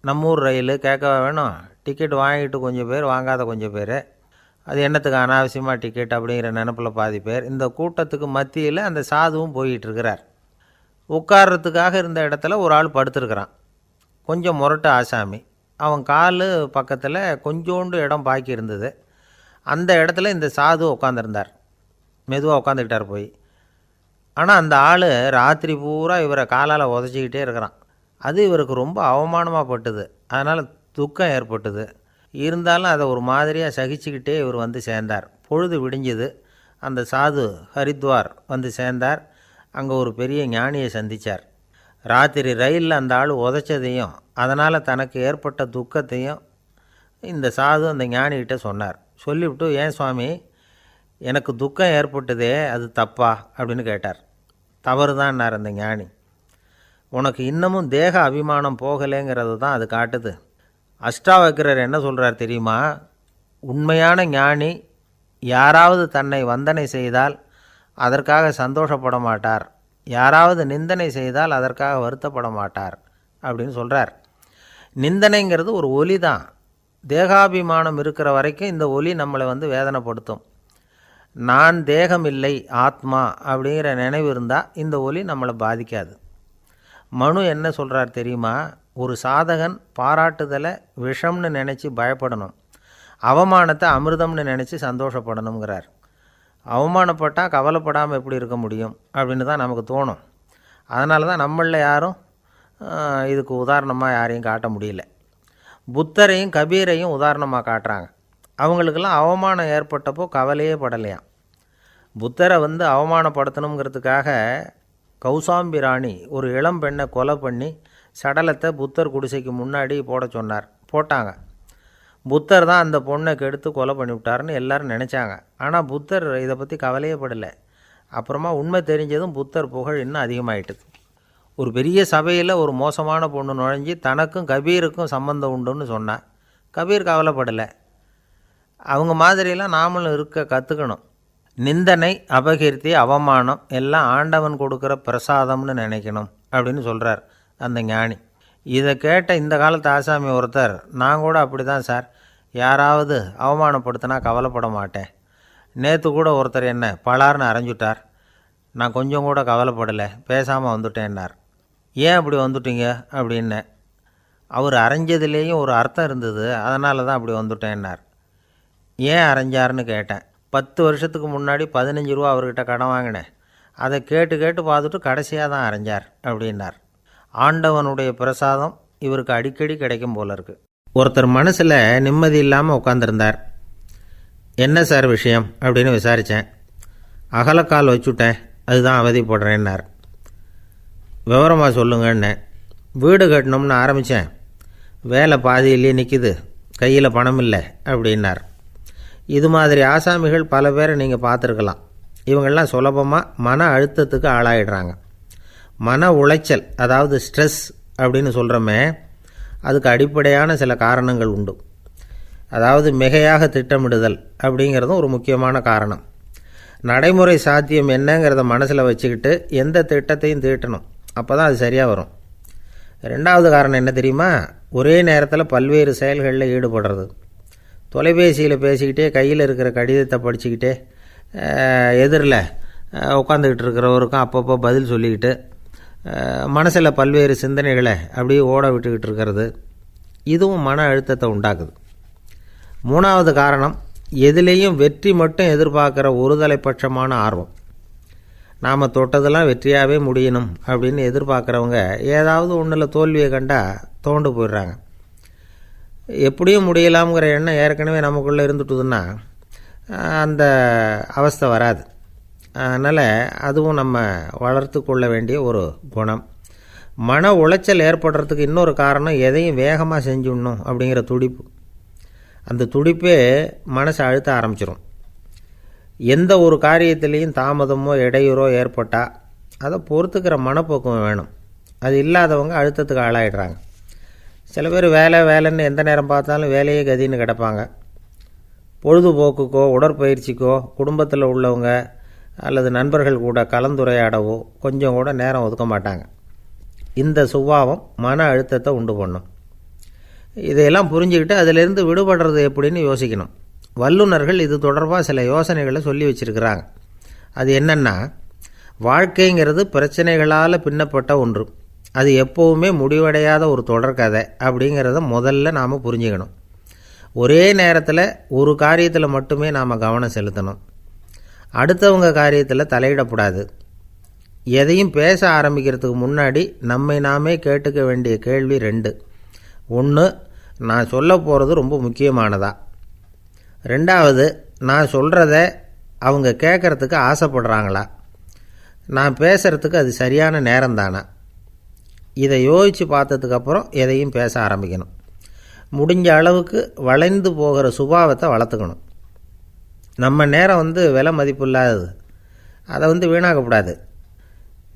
நம்ம ஊர் ரயில் கேட்க வேணும், டிக்கெட் வாங்கிட்டு கொஞ்சம் பேர், வாங்காத கொஞ்சம் பேர், அது என்னத்துக்கு அனாவசியமாக டிக்கெட் அப்படிங்கிற நினப்பில் பாதி பேர். இந்த கூட்டத்துக்கு மத்தியில் அந்த சாதுவும் போயிட்டுருக்கிறார். உட்கார்றதுக்காக இருந்த இடத்துல ஒரு ஆள் படுத்துருக்கிறான், கொஞ்சம் முரட்டு ஆசாமி. அவன் கால் பக்கத்தில் கொஞ்சோண்டு இடம் பாக்கி இருந்தது. அந்த இடத்துல இந்த சாது உட்காந்துருந்தார். மெதுவாக உட்காந்துக்கிட்டார் போய். ஆனால் அந்த ஆள் ராத்திரி பூரா இவரை காலால் உதச்சிக்கிட்டே இருக்கிறான். அது இவருக்கு ரொம்ப அவமானமாக பட்டுது. அதனால் துக்கம் ஏற்பட்டுது. இருந்தாலும் அதை ஒரு மாதிரியாக சகிச்சுக்கிட்டே இவர் சேர்ந்தார். பொழுது விடிஞ்சுது. அந்த சாது ஹரித்வார் சேர்ந்தார். அங்கே ஒரு பெரிய ஞானியை சந்தித்தார். ராத்திரி ரயிலில் அந்த ஆள் உதைச்சதையும் அதனால் தனக்கு ஏற்பட்ட துக்கத்தையும் இந்த சாது அந்த ஞானிகிட்ட சொன்னார். சொல்லிவிட்டு, ஏன் சுவாமி, எனக்கு துக்கம் ஏற்பட்டதே அது தப்பா அப்படின்னு கேட்டார். தவறு தான்னார் அந்த ஞானி. உனக்கு இன்னமும் தேக அபிமானம் போகலைங்கிறது தான் அது காட்டுது. அஷ்டாவக்கிரர் என்ன சொல்கிறார் தெரியுமா, உண்மையான ஞானி யாராவது தன்னை வந்தனை செய்தால் அதற்காக சந்தோஷப்பட மாட்டார், யாராவது நிந்தனை செய்தால் அதற்காக வருத்தப்பட மாட்டார் அப்படின்னு சொல்கிறார். நிந்தனைங்கிறது ஒரு ஒலி தான். தேகாபிமானம் இருக்கிற வரைக்கும் இந்த ஒலி நம்மளை வேதனைப்படுத்தும். நான் தேகம் இல்லை, ஆத்மா அப்படிங்கிற நினைவு இருந்தால் இந்த ஒலி நம்மளை பாதிக்காது. மனு என்ன சொல்கிறார் தெரியுமா? ஒரு சாதகன் பாராட்டுதலை விஷம்னு நினச்சி பயப்படணும், அவமானத்தை அமிர்தம்னு நினச்சி சந்தோஷப்படணுங்கிறார். அவமானப்பட்டால் கவலைப்படாமல் எப்படி இருக்க முடியும் அப்படின்னு தான் நமக்கு தோணும். அதனால தான் நம்மளில் யாரும் இதுக்கு உதாரணமாக யாரையும் காட்ட முடியல. புத்தரையும் கபீரையும் உதாரணமாக காட்டுறாங்க. அவங்களுக்கெல்லாம் அவமானம் ஏற்பட்டப்போ கவலையே படலையாம். புத்தரை அவமானப்படுத்தணுங்கிறதுக்காக கௌசாம்பி ராணி ஒரு இளம் பெண்ணை கொலை பண்ணி சடலத்தை புத்தர் குடிசைக்கு முன்னாடி போட சொன்னார். போட்டாங்க. புத்தர் தான் அந்த பொண்ணை கெடுத்து கொலை பண்ணிவிட்டார்னு எல்லோரும் நினச்சாங்க. ஆனால் புத்தர் இதை பற்றி கவலையே படலை. அப்புறமா உண்மை தெரிஞ்சதும் புத்தர் புகழ் இன்னும் அதிகமாகிட்டுது. ஒரு பெரிய சபையில் ஒரு மோசமான பொண்ணு நுழைஞ்சி தனக்கும் கபீருக்கும் சம்பந்தம் உண்டுன்னு சொன்னான். கபீர் கவலைப்படலை. அவங்க மாதிரியெல்லாம் நாமளும் இருக்க கற்றுக்கணும். நிந்தனை, அபகீர்த்தி, அவமானம் எல்லாம் ஆண்டவன் கொடுக்குற பிரசாதம்னு நினைக்கணும் அப்படின்னு சொல்கிறார் அந்த ஞானி. இதை கேட்ட இந்த காலத்து ஆசாமி ஒருத்தர், நான் கூட அப்படி தான் சார், யாராவது அவமானப்படுத்தினா கவலைப்பட மாட்டேன். நேற்று கூட ஒருத்தர் என்ன பலார்னு அரைஞ்சுட்டார், நான் கொஞ்சம் கூட கவலைப்படலை, பேசாமல் வந்துட்டேன்னார். ஏன் அப்படி வந்துட்டீங்க அப்படின்னேன். அவர் அரைஞ்சதுலேயும் ஒரு அர்த்தம் இருந்தது, அதனால தான் அப்படி வந்துட்டேன்னார். ஏன் அரைஞ்சார்னு கேட்டேன். 10 வருஷத்துக்கு முன்னாடி 15 ரூபா அவர்கிட்ட கடன் வாங்கினேன், அதை கேட்டு கேட்டு பார்த்துட்டு கடைசியாக தான் அரைஞ்சார் அப்படின்னார். ஆண்டவனுடைய பிரசாதம் இவருக்கு அடிக்கடி கிடைக்கும் போல இருக்கு. ஒருத்தர் மனசில் நிம்மதி இல்லாமல் உட்காந்துருந்தார். என்ன சார் விஷயம் அப்படின்னு விசாரித்தேன். அகலக்கால் வச்சுட்டேன், அதுதான் அவதிப்படுறேன்னார். விவரமாக சொல்லுங்கன்னு. வீடு கட்டணும்னு ஆரம்பித்தேன், வேலை பாதியிலே நிற்கிது, கையில் பணம் இல்லை அப்படின்னார். இது மாதிரி ஆசாமிகள் பல பேரை நீங்கள் பார்த்துருக்கலாம். இவங்கெல்லாம் சுலபமாக மன அழுத்தத்துக்கு ஆளாயிடுறாங்க. மன உளைச்சல், அதாவது ஸ்ட்ரெஸ் அப்படின்னு சொல்கிறோமே, அதுக்கு அடிப்படையான சில காரணங்கள் உண்டு. அதாவது மிகையாக திட்டமிடுதல் அப்படிங்கிறதும் ஒரு முக்கியமான காரணம். நடைமுறை சாத்தியம் என்னங்கிறத மனசில் வச்சுக்கிட்டு எந்த திட்டத்தையும் தீட்டணும், அப்போ தான் அது சரியாக வரும். 2வது காரணம் என்ன தெரியுமா? ஒரே நேரத்தில் பல்வேறு செயல்களில் ஈடுபடுறது. தொலைபேசியில் பேசிக்கிட்டே கையில் இருக்கிற கடிதத்தை படிச்சுக்கிட்டே எதிரில் உட்காந்துக்கிட்டு இருக்கிறவருக்கும் அப்பப்போ பதில் சொல்லிக்கிட்டு மனசில் பல்வேறு சிந்தனைகளை அப்படியே ஓட விட்டுக்கிட்டு இருக்கிறது, இதுவும் மன அழுத்தத்தை உண்டாக்குது. 3வது காரணம், எதுலேயும் வெற்றி மட்டும் எதிர்பார்க்குற ஒருதலைப்பட்சமான ஆர்வம். நாம் தொட்டதெல்லாம் வெற்றியாகவே முடியணும் அப்படின்னு எதிர்பார்க்குறவங்க ஏதாவது ஒன்றில் தோல்வியை கண்டால் தோண்டு போயிடுறாங்க. எப்படியும் முடியலாம்ங்கிற எண்ணம் ஏற்கனவே நமக்குள்ளே இருந்துட்டுதுன்னா அந்த அவஸ்தை வராது. அதனால் அதுவும் நம்ம வளர்த்து கொள்ள வேண்டிய ஒரு குணம். மன உளைச்சல் ஏற்படுறதுக்கு இன்னொரு காரணம், எதையும் வேகமாக செஞ்சுடணும் அப்படிங்கிற துடிப்பு. அந்த துடிப்பே மனசை அழுத்த ஆரம்பிச்சிடும். எந்த ஒரு காரியத்திலையும் தாமதமோ இடையூறோ ஏற்பட்டால் அதை பொறுத்துக்கிற மனப்போக்கம் வேணும். அது இல்லாதவங்க அழுத்தத்துக்கு ஆளாயிடுறாங்க. சில பேர் வேலைன்னு எந்த நேரம் பார்த்தாலும் வேலையே கதின்னு கிடப்பாங்க. பொழுதுபோக்குக்கோ உடற்பயிற்சிக்கோ குடும்பத்தில் உள்ளவங்க அல்லது நண்பர்கள் கூட கலந்துரையாடவோ கொஞ்சம் கூட நேரம் ஒதுக்க மாட்டாங்க. இந்த சுபாவம் மன அழுத்தத்தை உண்டு பண்ணும். இதையெல்லாம் புரிஞ்சுக்கிட்டு அதிலிருந்து விடுபடுறது எப்படின்னு யோசிக்கணும். வல்லுநர்கள் இது தொடர்பாக சில யோசனைகளை சொல்லி வச்சுருக்கிறாங்க. அது என்னென்னா, வாழ்க்கைங்கிறது பிரச்சனைகளால் பின்னப்பட்ட ஒன்று, அது எப்போவுமே முடிவடையாத ஒரு தொடர்கதை அப்படிங்கிறத முதல்ல நாம் புரிஞ்சுக்கணும். ஒரே நேரத்தில் ஒரு காரியத்தில் மட்டுமே நாம் கவனம் செலுத்தணும். அடுத்தவங்க காரியத்தில் தலையிடக்கூடாது. எதையும் பேச ஆரம்பிக்கிறதுக்கு முன்னாடி நம்மை நாமே கேட்டுக்க வேண்டிய கேள்வி 2. 1, நான் சொல்ல போகிறது ரொம்ப முக்கியமானதா? 2வது, நான் சொல்கிறத அவங்க கேட்குறதுக்கு ஆசைப்படுறாங்களா? நான் பேசுகிறதுக்கு அது சரியான நேரம் தானா? இதை யோசித்து பார்த்ததுக்கப்புறம் எதையும் பேச ஆரம்பிக்கணும். முடிஞ்ச அளவுக்கு வளைந்து போகிற சுபாவத்தை வளர்த்துக்கணும். நம்ம நேரம் விலை மதிப்பு இல்லாதது, அதை வீணாக்கக்கூடாது.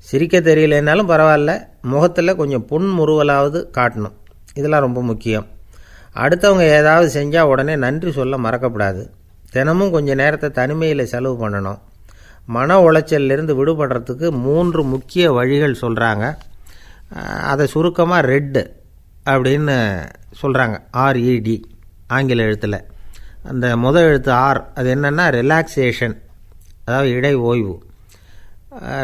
சிரிக்க தெரியலனாலும் பரவாயில்ல, முகத்தில் கொஞ்சம் புன்முறுவலாவது காட்டணும். இதெல்லாம் ரொம்ப முக்கியம். அடுத்தவங்க ஏதாவது செஞ்சால் உடனே நன்றி சொல்ல மறக்கக்கூடாது. தினமும் கொஞ்சம் நேரத்தை தனிமையில் செலவு பண்ணணும். மன உளைச்சலிருந்து விடுபடுறதுக்கு 3 முக்கிய வழிகள் சொல்கிறாங்க. அதை சுருக்கமாக ரெட் அப்படின்னு சொல்கிறாங்க. ஆர்இடி ஆங்கில எழுத்தில். அந்த முதல் எழுத்து ஆர், அது என்னென்னா ரிலாக்ஸேஷன், அதாவது இடை ஓய்வு.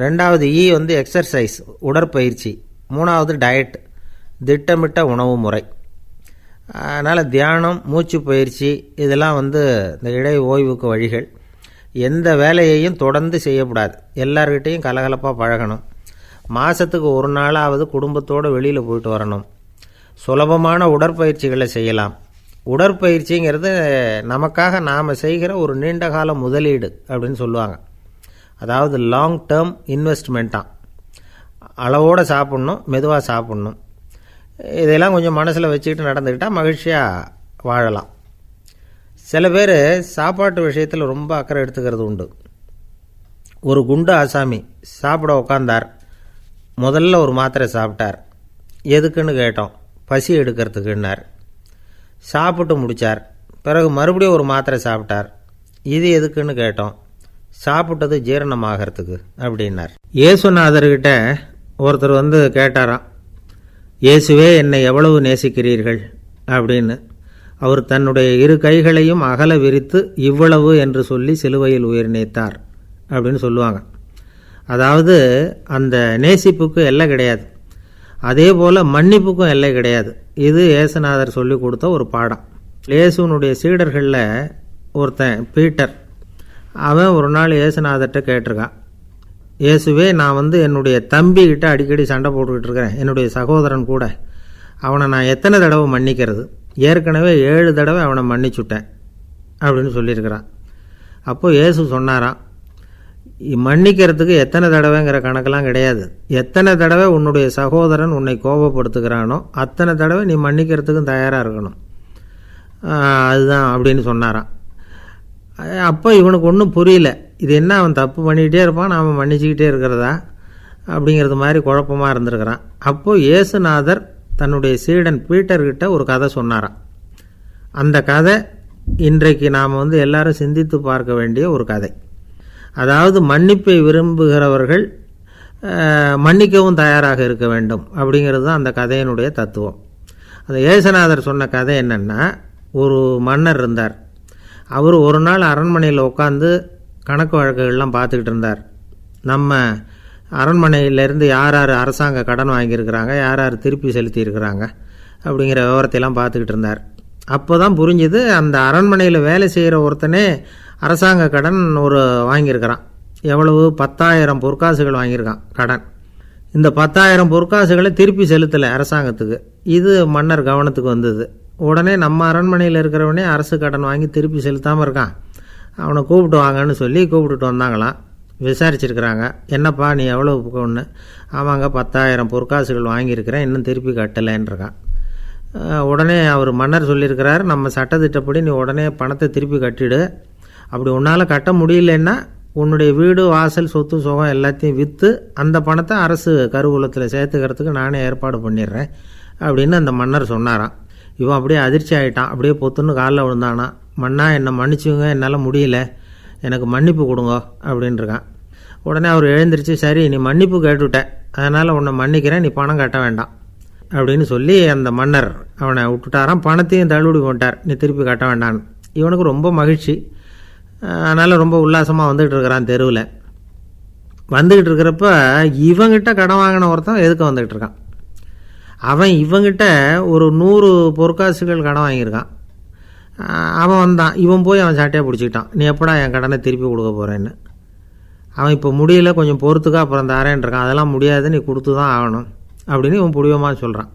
ரெண்டாவது இ வந்து எக்ஸர்சைஸ், உடற்பயிற்சி. மூணாவது டயட், திட்டமிட்ட உணவு முறை. அதனால் தியானம், மூச்சு பயிற்சி இதெல்லாம் வந்து இந்த இடை ஓய்வுக்கு வழிகள். எந்த வேலையையும் தொடர்ந்து செய்யக்கூடாது, எல்லார்கிட்டையும் கலகலப்பாக பழகணும். மாதத்துக்கு ஒரு நாளாவது குடும்பத்தோடு வெளியில் போயிட்டு வரணும். சுலபமான உடற்பயிற்சிகளை செய்யலாம். உடற்பயிற்சிங்கிறது நமக்காக நாம் செய்கிற ஒரு நீண்டகால முதலீடு அப்படின்னு சொல்லுவாங்க. அதாவது லாங் டேர்ம் இன்வெஸ்ட்மெண்ட்டாக. அளவோடு சாப்பிட்ணும், மெதுவாக சாப்பிட்ணும். இதெல்லாம் கொஞ்சம் மனசில் வச்சுக்கிட்டு நடந்துக்கிட்டால் மகிழ்ச்சியாக வாழலாம். சில பேர் சாப்பாட்டு விஷயத்தில் ரொம்ப அக்கறை எடுத்துக்கிறது உண்டு. ஒரு குண்டு ஆசாமி சாப்பிட உக்காந்தார். முதல்ல ஒரு மாத்திரை சாப்பிட்டார். எதுக்குன்னு கேட்டோம். பசி எடுக்கிறதுக்குன்னார். சாப்பிட்டு முடித்தார். பிறகு மறுபடியும் ஒரு மாத்திரை சாப்பிட்டார். இது எதுக்குன்னு கேட்டோம். சாப்பிட்டது ஜீரணமாகறதுக்கு அப்படின்னார். இயேசுநாதர்கிட்ட ஒருத்தர் வந்து கேட்டாராம், இயேசுவே என்னை எவ்வளவு நேசிக்கிறீர்கள் அப்படின்னு. அவர் தன்னுடைய இரு கைகளையும் அகல விரித்து இவ்வளவு என்று சொல்லி சிலுவையில் உயிர் நீத்தார் அப்படின்னு சொல்லுவாங்க. அதாவது அந்த நேசிப்புக்கு எல்லை கிடையாது, அதே போல் மன்னிப்புக்கும் எல்லை கிடையாது. இது இயேசுநாதர் சொல்லி கொடுத்த ஒரு பாடம். இயேசுனுடைய சீடர்களில் ஒருத்தன் பீட்டர், அவன் ஒரு நாள் இயேசுநாதர்கிட்ட கேட்டிருக்கான், இயேசுவே நான் வந்து என்னுடைய தம்பிக்கிட்ட அடிக்கடி சண்டை போட்டுக்கிட்டு இருக்கிறேன், என்னுடைய சகோதரன் கூட. அவனை நான் எத்தனை தடவை மன்னிக்கிறது? ஏற்கனவே 7 தடவை அவனை மன்னிச்சுட்டேன் அப்படின்னு சொல்லியிருக்கிறான். அப்போது இயேசு சொன்னாராம், மன்னிக்கிறதுக்கு எத்தனை தடவைங்கிற கணக்கெல்லாம் கிடையாது. எத்தனை தடவை உன்னுடைய சகோதரன் உன்னை கோபப்படுத்துகிறானோ அத்தனை தடவை நீ மன்னிக்கிறதுக்கும் தயாராக இருக்கணும், அதுதான் அப்படின்னு சொன்னாராம். அப்போ இவனுக்கு ஒன்றும் புரியல. இது என்ன, அவன் தப்பு பண்ணிக்கிட்டே இருப்பான், நாம் மன்னிச்சுக்கிட்டே இருக்கிறதா அப்படிங்கிறது மாதிரி குழப்பமாக இருந்திருக்கிறான். அப்போது இயேசுநாதர் தன்னுடைய சீடன் பீட்டர்கிட்ட ஒரு கதை சொன்னாராம். அந்த கதை இன்றைக்கு நாம் வந்து எல்லாரும் சிந்தித்து பார்க்க வேண்டிய ஒரு கதை. அதாவது மன்னிப்பை விரும்புகிறவர்கள் மன்னிக்கவும் தயாராக இருக்க வேண்டும் அப்படிங்கிறது தான் அந்த கதையினுடைய தத்துவம். அந்த இயேசுநாதர் சொன்ன கதை என்னென்னா, ஒரு மன்னர் இருந்தார். அவர் ஒரு நாள் அரண்மனையில் உட்காந்து கணக்கு வழக்குகள்லாம் பார்த்துக்கிட்டு இருந்தார். நம்ம அரண்மனையிலேருந்து யார் யார் அரசாங்க கடன் வாங்கியிருக்கிறாங்க, யார் யார் திருப்பி செலுத்தியிருக்கிறாங்க அப்படிங்கிற விவரத்தையெல்லாம் பார்த்துக்கிட்டு இருந்தார். அப்போ தான் புரிஞ்சுது, அந்த அரண்மனையில் வேலை செய்கிற ஒருத்தனே அரசாங்க கடன் ஒரு வாங்கியிருக்கிறான். எவ்வளவு? 10,000 பொற்காசுகள் வாங்கியிருக்கான் கடன். இந்த 10,000 பொற்காசுகளை திருப்பி செலுத்தலை அரசாங்கத்துக்கு. இது மன்னர் கவனத்துக்கு வந்தது. உடனே நம்ம அரண்மனையில் இருக்கிறவனே அரசு கடன் வாங்கி திருப்பி செலுத்தாமல் இருக்கான், அவனை கூப்பிட்டு வாங்கன்னு சொல்லி கூப்பிட்டுட்டு வந்தாங்களாம். விசாரிச்சிருக்கிறாங்க, என்னப்பா நீ எவ்வளோ ஒன்று? ஆமாங்க 10,000 பொற்காசுகள் வாங்கியிருக்கிறேன், இன்னும் திருப்பி கட்டலைன்றிருக்கான். உடனே அவர் மன்னர் சொல்லியிருக்கிறார், நம்ம சட்டத்திட்டப்படி நீ உடனே பணத்தை திருப்பி கட்டிடு. அப்படி உன்னால் கட்ட முடியலன்னா உன்னுடைய வீடு வாசல் சொத்து சுகம் எல்லாத்தையும் விற்று அந்த பணத்தை அரசு கருவூலத்தில் சேர்த்துக்கிறதுக்கு நானே ஏற்பாடு பண்ணிடுறேன் அப்படின்னு அந்த மன்னர் சொன்னாராம். இவன் அப்படியே அதிர்ச்சி ஆகிட்டான். அப்படியே பொத்துன்னு காலில் விழுந்தானா, மன்னா என்னை மன்னிச்சுங்க, என்னால் முடியல, எனக்கு மன்னிப்பு கொடுங்க அப்படின்ட்டுருக்கான். உடனே அவர் எழுந்திரிச்சு, சரி நீ மன்னிப்பு கேட்டுவிட்ட, அதனால் உன்னை மன்னிக்கிறேன், நீ பணம் கட்ட வேண்டாம் அப்படின்னு சொல்லி அந்த மன்னர் அவனை விட்டுட்டாராம். பணத்தையும் தள்ளுபடி போட்டார், நீ திருப்பி கட்ட வேண்டான்னு. இவனுக்கு ரொம்ப மகிழ்ச்சி. அதனால் ரொம்ப உல்லாசமாக வந்துக்கிட்டு இருக்கிறான். தெருவில் வந்துக்கிட்டு இருக்கிறப்ப இவங்கிட்ட கடன் வாங்கின ஒருத்தன் எதுக்கு வந்துக்கிட்டு இருக்கான். அவன் இவங்கிட்ட ஒரு 100 பொற்காசுகள் கடன் வாங்கியிருக்கான். அவன் வந்தான், இவன் போய் அவன் சாட்டையாக பிடிச்சிக்கிட்டான், நீ எப்படா என் கடனை திருப்பி கொடுக்க போகிறேன்னு. அவன் இப்போ முடியல, கொஞ்சம் பொறுத்துக்கா, அப்புறம் தரேன் இருக்கான். அதெல்லாம் முடியாது, நீ கொடுத்து தான் ஆகணும் அப்படின்னு இவன் புடிவமாக சொல்கிறான்.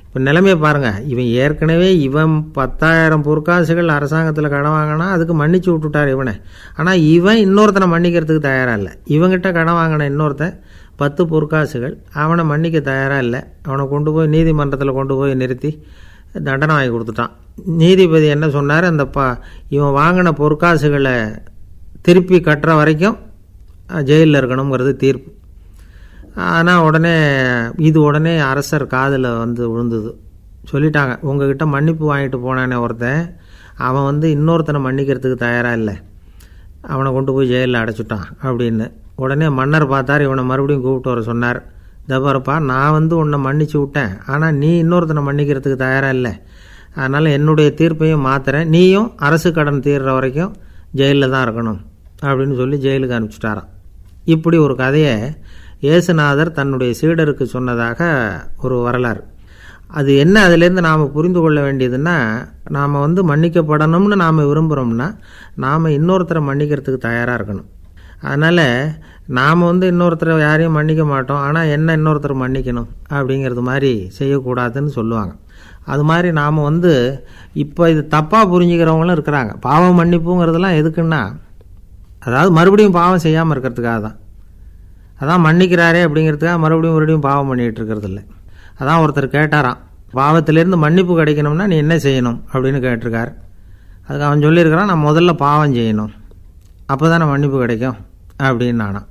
இப்போ நிலைமையை பாருங்கள், இவன் ஏற்கனவே 10,000 பொற்காசுகள் அரசாங்கத்தில் கடன் வாங்கினா அதுக்கு மன்னிச்சு விட்டுட்டார் இவனை. ஆனால் இவன் இன்னொருத்தனை மன்னிக்கிறதுக்கு தயாராக இல்லை. இவங்கிட்ட கடன் வாங்கின இன்னொருத்தன் 10 பொற்காசுகள், அவனை மன்னிக்க தயாராக இல்லை. அவனை கொண்டு போய் நீதிமன்றத்தில் கொண்டு போய் நிறுத்தி தண்டனை வாங்கி கொடுத்துட்டான். நீதிபதி என்ன சொன்னார், அந்த இவன் வாங்கின பொற்காசுகளை திருப்பி கட்டுற வரைக்கும் ஜெயிலில் இருக்கணுங்கிறது தீர்ப்பு. ஆனால் உடனே அரசர் காதில் வந்து விழுந்தது. சொல்லிட்டாங்க, உங்ககிட்ட மன்னிப்பு வாங்கிட்டு போனானே ஒருத்தன், அவன் இன்னொருத்தனை மன்னிக்கிறதுக்கு தயாராக இல்லை, அவனை கொண்டு போய் ஜெயிலில் அடைச்சிட்டான் அப்படின்னு. உடனே மன்னர் பார்த்தார், இவனை மறுபடியும் கூப்பிட்டு வர சொன்னார். இதை பாருப்பா, நான் உன்னை மன்னிச்சு விட்டேன், ஆனால் நீ இன்னொருத்தனை மன்னிக்கிறதுக்கு தயாராக இல்லை. அதனால் என்னுடைய தீர்ப்பையும் மாற்றுறேன், நீயும் அரசு கடன் தீர்ற வரைக்கும் ஜெயிலில் தான் இருக்கணும் அப்படின்னு சொல்லி ஜெயிலுக்கு அனுப்பிச்சிட்டாராம். இப்படி ஒரு கதையை இயேசுநாதர் தன்னுடைய சீடருக்கு சொன்னதாக ஒரு வரலாறு. அது என்ன, அதிலேருந்து நாம் புரிந்து கொள்ள வேண்டியதுன்னா, நாம் மன்னிக்கப்படணும்னு நாம் விரும்புகிறோம்னா நாம் இன்னொருத்தரை மன்னிக்கிறதுக்கு தயாராக இருக்கணும். அதனால் நாம் இன்னொருத்தரை யாரையும் மன்னிக்க மாட்டோம், ஆனால் என்ன இன்னொருத்தர் மன்னிக்கணும் அப்படிங்கிறது மாதிரி செய்யக்கூடாதுன்னு சொல்லுவாங்க. அது மாதிரி நாம் இப்போ இது தப்பாக புரிஞ்சுக்கிறவங்களும் இருக்கிறாங்க. பாவம் மன்னிப்புங்கிறதுலாம் எதுக்குன்னா, அதாவது மறுபடியும் பாவம் செய்யாமல் இருக்கிறதுக்காக தான். அதான் மன்னிக்கிறாரே அப்படிங்கிறதுக்காக மறுபடியும் பாவம் பண்ணிகிட்டு இருக்கிறது இல்லை. அதான் ஒருத்தர் கேட்டாராம், பாவத்திலேருந்து மன்னிப்பு கிடைக்கணும்னா நீ என்ன செய்யணும் அப்படின்னு கேட்டிருக்கார். அதுக்கு அவன் சொல்லியிருக்கிறான், நான் முதல்ல பாவம் செய்யணும், அப்போ தானே மன்னிப்பு கிடைக்கும் அப்படின்னு நானாம்.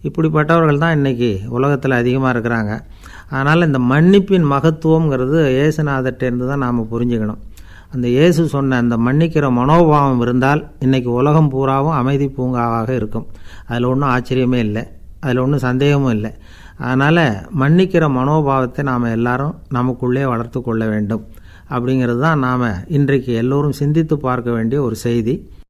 இப்படிப்பட்டவர்கள் தான் இன்றைக்கி உலகத்தில் அதிகமாக இருக்கிறாங்க. அதனால் இந்த மன்னிப்பின் மகத்துவங்கிறது இயேசுநாதர்கிட்டேருந்து தான் நாம் புரிஞ்சுக்கணும். அந்த இயேசு சொன்ன அந்த மன்னிக்கிற மனோபாவம் இருந்தால் இன்றைக்கி உலகம் பூராவும் அமைதி பூங்காவாக இருக்கும். அதில் ஒன்றும் ஆச்சரியமே இல்லை, அதில் ஒன்றும் சந்தேகமும் இல்லை. அதனால் மன்னிக்கிற மனோபாவத்தை நாம் எல்லாரும் நமக்குள்ளே வளர்த்து கொள்ள வேண்டும் அப்படிங்கிறது தான் நாம் இன்றைக்கு எல்லோரும் சிந்தித்து பார்க்க வேண்டிய ஒரு செய்தி.